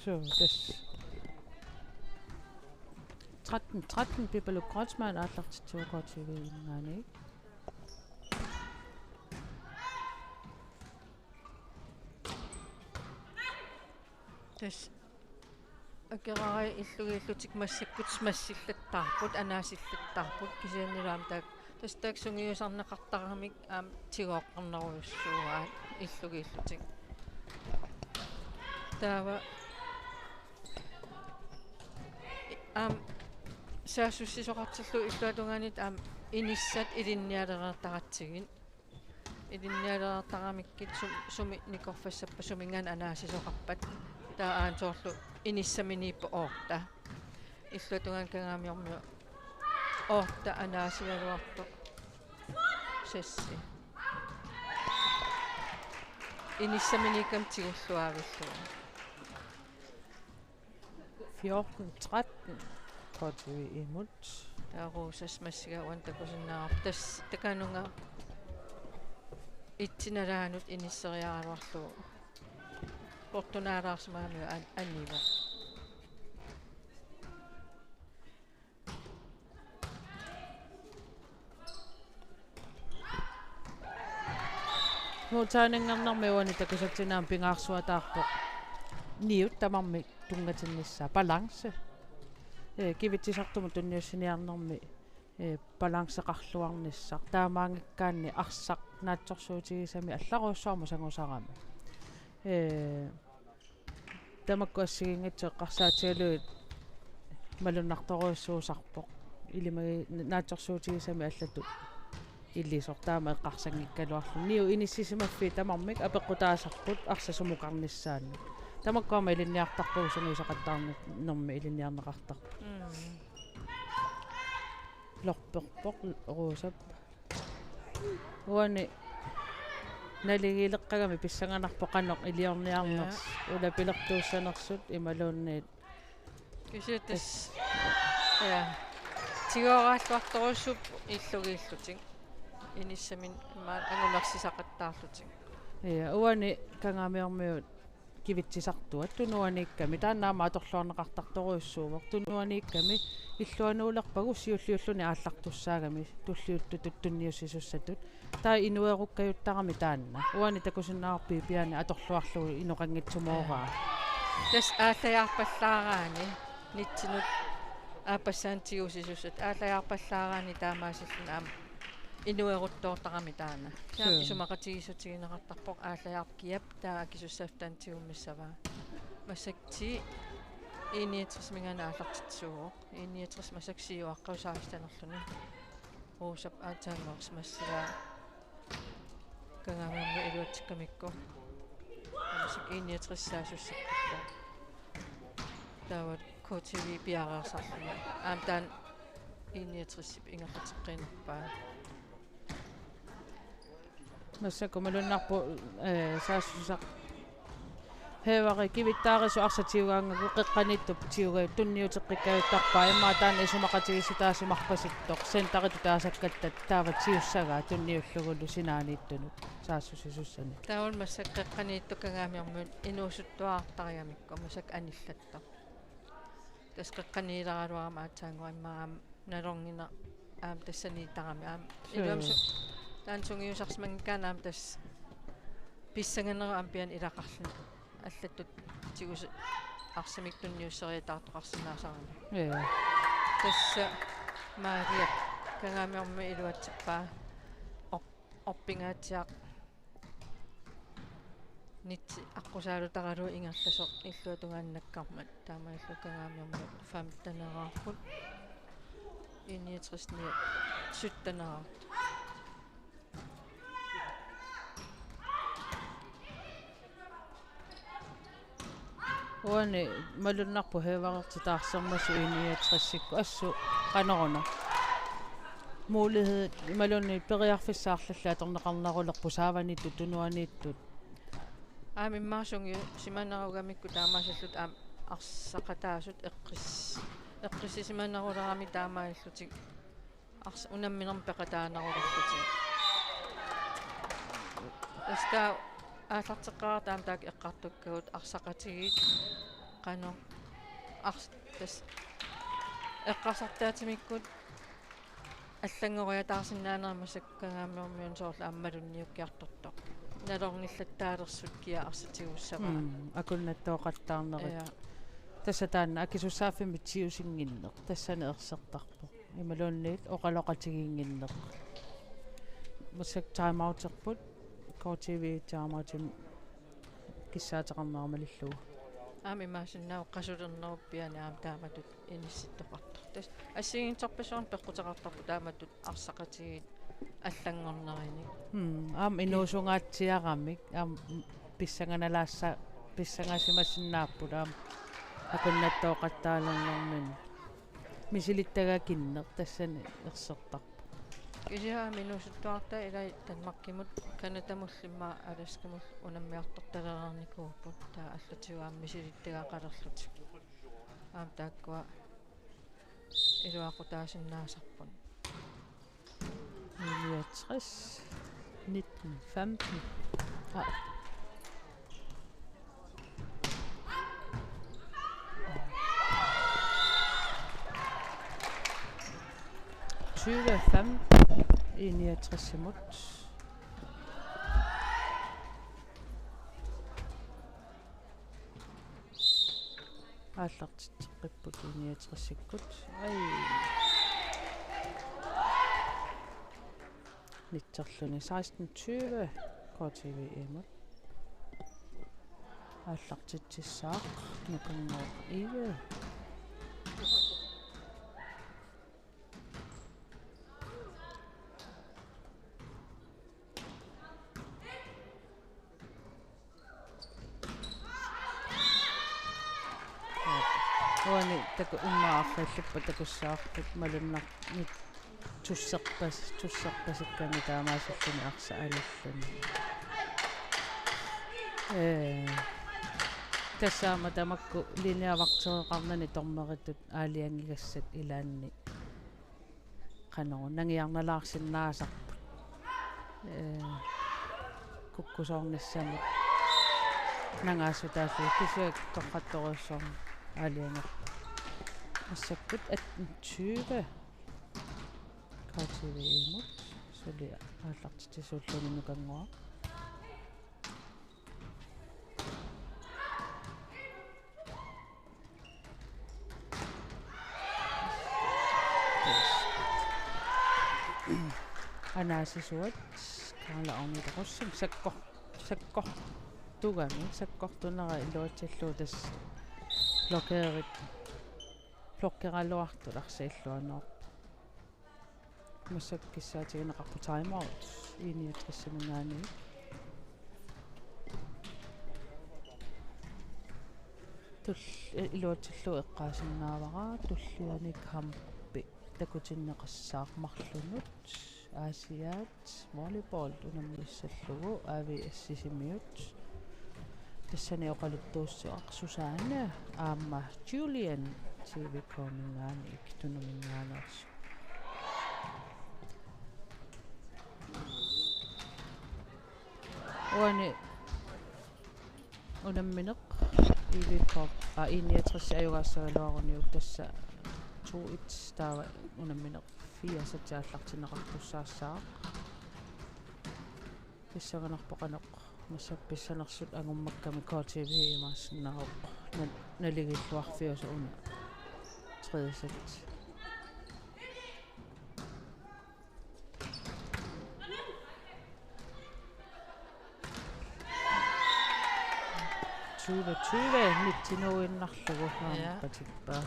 Speaker 5: so das 13 Pippalu Kreutzmann ааллартитсуугаатигиингаани
Speaker 6: тас акераарай иллугииллутик массаккут массиллаттаарпут анаасиллаттаарпут кисианнилаам таак тас тааксунгиусарнеқартарамик аам тигооққарнеруйуссуугаа иллугииллутик таава саасуссисоқартиллу иллуатунгаанит иниссат илинниалереэртаратсигин илинниалеэртарамиккит суми никорфассаппа сумингаан анаасисоқарпат таа аансоорлу иниссаминиппа оорта иллуатунгаан кангаамиормиу оорта анаасигалуарто сесси иниссаминикам тигуллуаавиллуа
Speaker 5: 14-13 Kortvi imut.
Speaker 6: Taarusas massigawan takusinnaarp tas takanunga itsinalaanut inisseriaraarlu portunaalaarsumaamiu anniva
Speaker 5: Muutaanengarnarmiuani takusatsinaam pingaarsuataarpoq niut tamarmik tungatinnissaa balance kivitsisartumu tunniussiniarnermi balanceqarluarnissaq taamaangikkaanni arsaq naatsorsuutigisami allaruussuarmu sangusarami tamakkuassigingatsu qarsaatigaluit malunnartoruussuusarpoq ilimagi naatsorsuutigisami allatu illisortaama eqqarsangikkaluarlu niu inissisimaffi tamarmik apeqqutaasarput arsasumuqarnissaanni tamakkuama ilinniartarpuusunguisaqattaarnermi ilinniarneqartarpu lorperpoq ruusap uani naligileqqagami pissanganarpoqanoq iliorniarners ulapilertuussanersut imaluunniit
Speaker 6: kisitas ja tigoraattuartoruussup illugiillutik inissamin angumersisaqattaarlutik
Speaker 5: ja uani kangaamiormiut kivitsisartuat tunuaniikkami taannaama atorluarneqartartoruissuuvoq tunuaniikkami illuanuulerpagu siulliulluni aallartussaagami tulliuttutut tunniussisussatut taa inuerukkajuttarami taanna uani takusinnaarpi piani atorluarlugu inoqangitsumooraa
Speaker 6: tas aallajaarpallaaraani nitsinut aapassaantiguusisussat aallajaarpallaaraani taamaasilluna aama inueruttoortarami taana isumaqatigisutigineqartarpoq aallajaarkiap taa akisussaaftaantigummissavaa massakti iiniatris mingana aallartitsuuq iiniatris massaksiuaqqausaaristanerluni ruusap aataangoors massigaa kangaamammi iluatsikkamikku massak iiniatrissaasussakkulla taawat KTV piareersarluna aamtaan iiniatrissip ingerlatiqqinnerpaa massakkumalunnarpu saassusaq hevari kivittaarisu arsatiugaangaku qeqqanittup tiuga tunniuteqqikkajuttarpaa imma taana isumaqatigisutaasumarpasittoq sentaritu taasakkattat taava tiussagaa tunniullugullu sinaaniittunut saassusisussani taawal massak qeqqaniittu kangaamiormuun inuusuttuaartariamikku massak anillattoq tas qeqqaniilaraluarama aataangua immaam nalorngina aam tassaniittarami aam iluamsu taansungiusarsimangikkaan aam tas pissanganeru ampian ilaqarlun аллаттут тигус арсамик тунниуссериатаартоқарсинаасарами тасса мариат кангаамиорми илуатсиппаа орпингаатиақ нитси аққусаалутаралу ингерласоқ иллуатунгааннаккармат таамааллу кангаамиорми фамтанераарпут иниатрисни суттанераар
Speaker 5: Uani malunarpu hevarertitaarsermasu 61 assu qaneruna mulighed malunni periarfissaarlalla atorneqarnarulerpu saavanittu tunuaniittut
Speaker 6: Aamimmaarsungi simannarugamikku taamaasallut arsaqataasut eqqissi simannarulerami taamaaillutik unamminerpeqataanarulerlutik Esta ааллартеққаратаам таак эққартуккагут арсақатигит қано тас эққарсартаатимиккут аллангориатаарсинаанермасаккагааммиормиун соорла аммалунниуккиарторто налорниллаттаалерсут киа арсатигуссава
Speaker 5: акуннаттооқаттаарнери тассатаанна акисуссааффимит сиусингиннеқ тассане ерсертарпо ималуунниит оқалоқатигингиннеқ масак таймаутерпут KTV таамаатим киссаатеқарнаармалиллуг
Speaker 6: аамимаасиннаа қасулернеруппианаам тааматут инисситтоқартор тас ассигинтерпасуун пеққутеқартарпу тааматут арсақатигит аллангорнерини
Speaker 5: аам инуусунгаатсиарамик аам писсанганалаасса писсангасимассиннааппут аам акуннаттооқаттаалернэрмин мисилиттагакиннер тассани ерсертар
Speaker 6: кисиа минусуттуарта илай танмаккимут канатамуллимма аласкамул унаммиарторталерарникууппут таа аллатигуаам мисилиттагаақалерлутик аам тааккуа илуақутаасиннаасарпун
Speaker 5: 69 1915 25 61 imod. Аллартиттеққиппут 69-иккут. Нитсерлуни 16:20 KTV imod. Аллартитсissaaq наканноо ивэ. Уани таку иммаарфаллиппа такуссаартут малуннар нит туссерпасикками таамаасаллуни арса алаллуни тассаама тамакку линиавартереқарнани тормеритут аалиангигассат илаанни каноо нангиарналаарсиннаасарпут куккусоорниссамут нангаасутаалли кисуак тоққатторуссорн аалиангер ассаккут 18:20 KTV imod сули ааллартитисууллуни нукангуа анаасисуат каала орнитоқуссам саккор тугами саккортунера илуатсиллуу тас блоккералуарту ларсииллуаноо массаккиссаатигинеқарпу таймаут 69-мингаани тул илуатсиллуу эққаасиннаавара туллианик хампи такутиннеқассаақмарлунут Asiat volleyball unamissallугу AVS-симиут тассани оқалуттуусsuaq Susanne аама Julian TV-комингаани иктунумингаанерс уани унамминеқ ивикоп 61 аюгаассагалуаруниук тасса 2-1 таава унамминеқ 4 сатсааллартинеқарпуссаассаа писсаганарпоқанеқ массапписсанерсут агуммакками KTV имаассиннаруқ налигиллуарфиуса уна 3 сат 20 нитсинуиннарлугу хаампатиппаа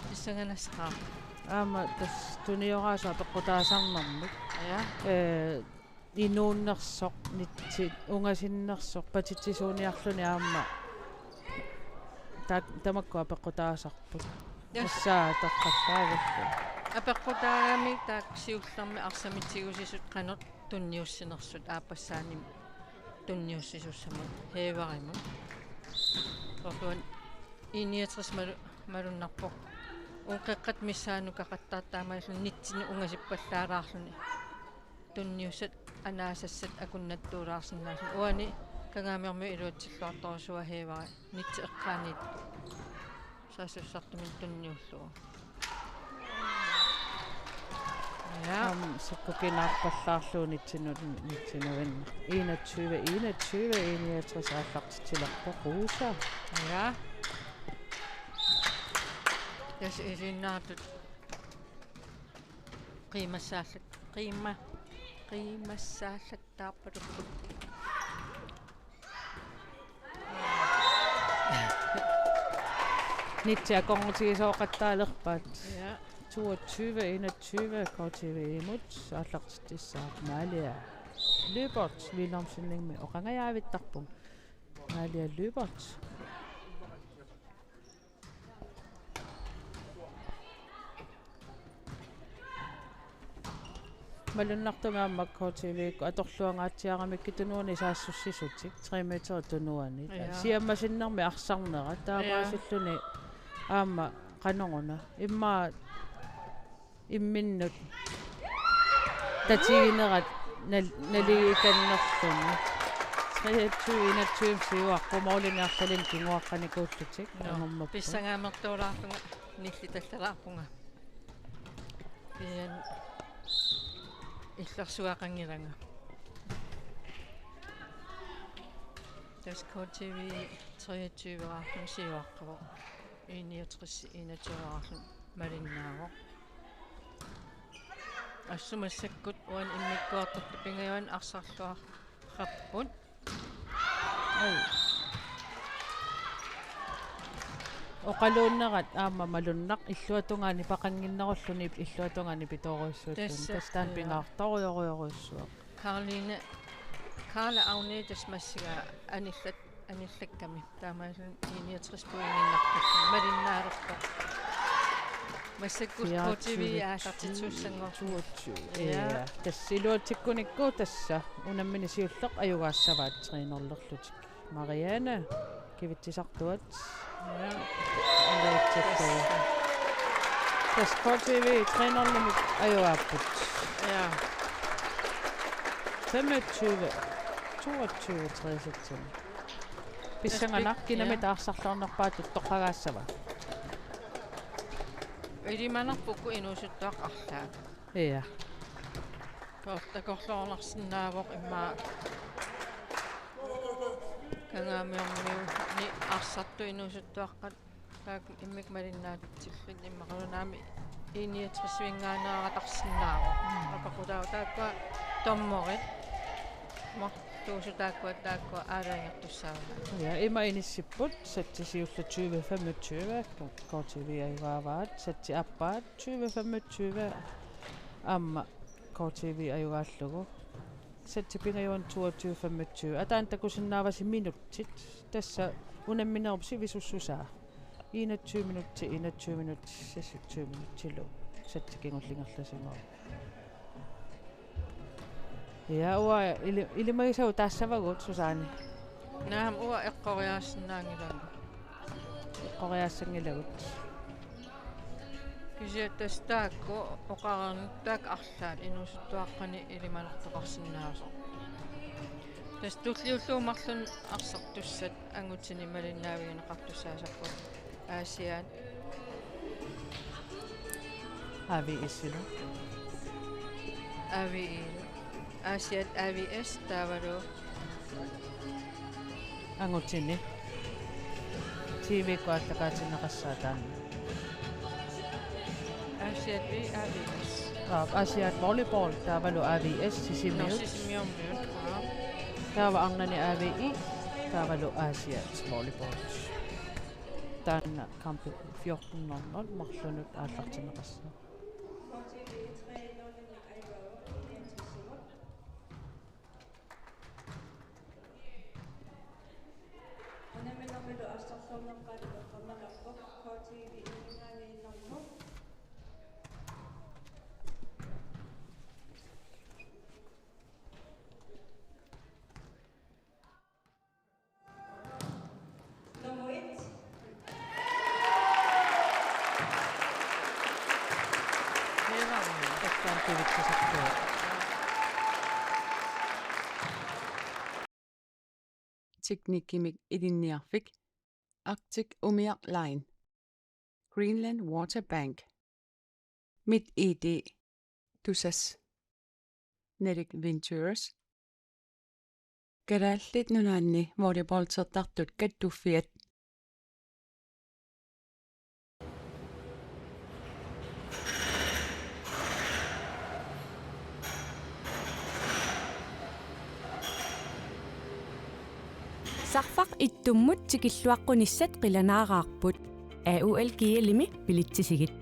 Speaker 6: писсаганасқаа
Speaker 5: аама тас туниораасаа пеққутаасарнэрмик инууннерсоқ нитси унгасиннерсоқ патитсисууниарлуни аама tamakku apeqqutaasarput
Speaker 6: Yes.
Speaker 5: tassaa toqqallaavullu
Speaker 6: Apeqqutaagami taak siullarmi arsamitsigusisut qanert tunniussinersut aapassaanim tunniussisussamut heevarimun orluan iniatris malunnarpoq unqeqqat missaanuka qattaartaamaallu nitsinu ungasippallaaраарлүни tunniussat anaasassat akunnattuulaarsinnaasun uani kangaamiarmi iluatsilluartorusua heevari nitsi eqqaaniit saasussartumin tunniullugu ja
Speaker 5: sakkukinarpallaarluunitsinnuinna 21 aallartitillerpo ruusa
Speaker 6: ja das isinnaartut qiimassaallattaarpalupput
Speaker 5: nitsia kongutigisooqattaalerpaat
Speaker 6: ja
Speaker 5: 22 KTV imut aallartitissaaq maalia Lübert Wilhelmseningmi oqangajaavittarpum maalia Lübert малуннартумааммак KTV-ку аторлуангаатсиарамикки тунуани саасsussisutik 3 метр тунуани сиаммасиннэрми арсарнера таапаасуллуни аама qanonguna иммаа имминнут татигинерат налигиканнерлуни 23 сиуаққумоолиниарлалин кингуаққаникууллутик ангормаппу
Speaker 6: писсангаамертуулаарпунга ниллиталлалаарпунга иан иллерсуақангиланга тас KTV 23-аарфун сиуаққаво 61 малиннааво ассумассаккут уан иммиккуартарту пингаюан арсарлуа хаппут ай
Speaker 5: оқалууннерат аама малуннақ иллуатунгаани пақангиннеруллуни иллуатунгаани питооруйссуутсун тастаан пингаарторуйоруйоруйссуа
Speaker 6: Карла Агнетас массига аниллакками таамаалун 69 пуингиннарталлу малиннаарерпо массаккут KTV аасартитсууссангор
Speaker 5: 22 я тассилуатиккуникку тасса унаммини сиуллеқ аюгаассаваат тринерлерлутик Marianne кивитсисартуат тас KTV тринерлумик аюааппут
Speaker 6: ja
Speaker 5: 25 22 30 писсанганақ кинами таарсарлаарнерпаатут тоққагаассава
Speaker 6: илиманарпукку инуусуттаақ арлаа
Speaker 5: я
Speaker 6: такорлоорнарсинаавоқ иммаа кангаамиорниу ни арсарту инуусуттуаққат таак иммик малиннаатсиллут иммақалунаами иниатрисвингаанаратарсинааво апақутаа таакка томморит мо туусутааккуа тааккуа аалаангертуссаава
Speaker 5: ja има иниссиппут саттисиулла 2025 KTV аюгааваат сатти аппаат 2025 амма KTV аюгааллугу сатти пингаюан 2225 атаан такусиннааваси минуттит тасса унамминерупси висуссусаа 21 минутти 21 минутти 26 минуттилу сатти кингуллингерласимаа ja uа илимагисау таассавагут сусаани
Speaker 6: наам уа эққориаассинаангиланга
Speaker 5: эққориаассангилагут
Speaker 6: кисиаттастаакку оқарнуттаак арлаат инуусуттуаққани илиманартоқарсинаасо тас туллиуллуумарлун арсартуссат ангутсини малиннаавигинеқартуссаасарпут аасиаат
Speaker 5: AVS-илу
Speaker 6: авиил аасиат AVS таавалу
Speaker 5: ангутсини TV-ку аттакаатинеқассаатаана
Speaker 6: аасиат AVS
Speaker 5: Asiat volleyball taavalu AVS sisimiut
Speaker 6: норсисимиормиут
Speaker 5: taava arnani AVI taavalu Asiat volleyball taanna kampi 14:00 marlunut aallartineqassa
Speaker 3: Unamilormilu astarlornerpaat
Speaker 5: qisaqqua
Speaker 4: Teknikkimik ilinniarfik. Arctic Umiaq Line. Greenland Water Bank. Mit ID. Tusas. Nerik Ventures. Kadaallit nunaanni volleyballsertartut kattuffiat.
Speaker 1: Sarfaq ittummut tikilluaqqunissat qilanaaqaarput. AUL kiilimi pilitsisigit.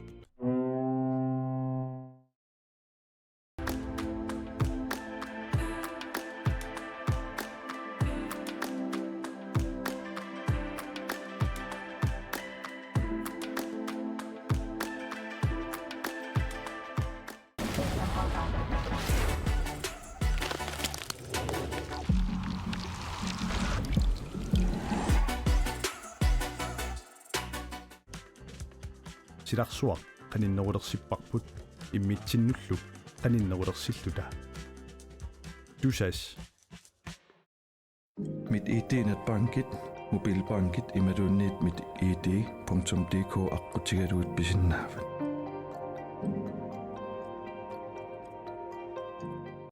Speaker 2: Silaqsuaq qaninnerulersipparput immitsinnulluk qaninnerulersilluta. Tusas.
Speaker 7: Mit ID-netbankit, mobilbankit imadunnit mit id.dk aqutigaluit bisinnaafat.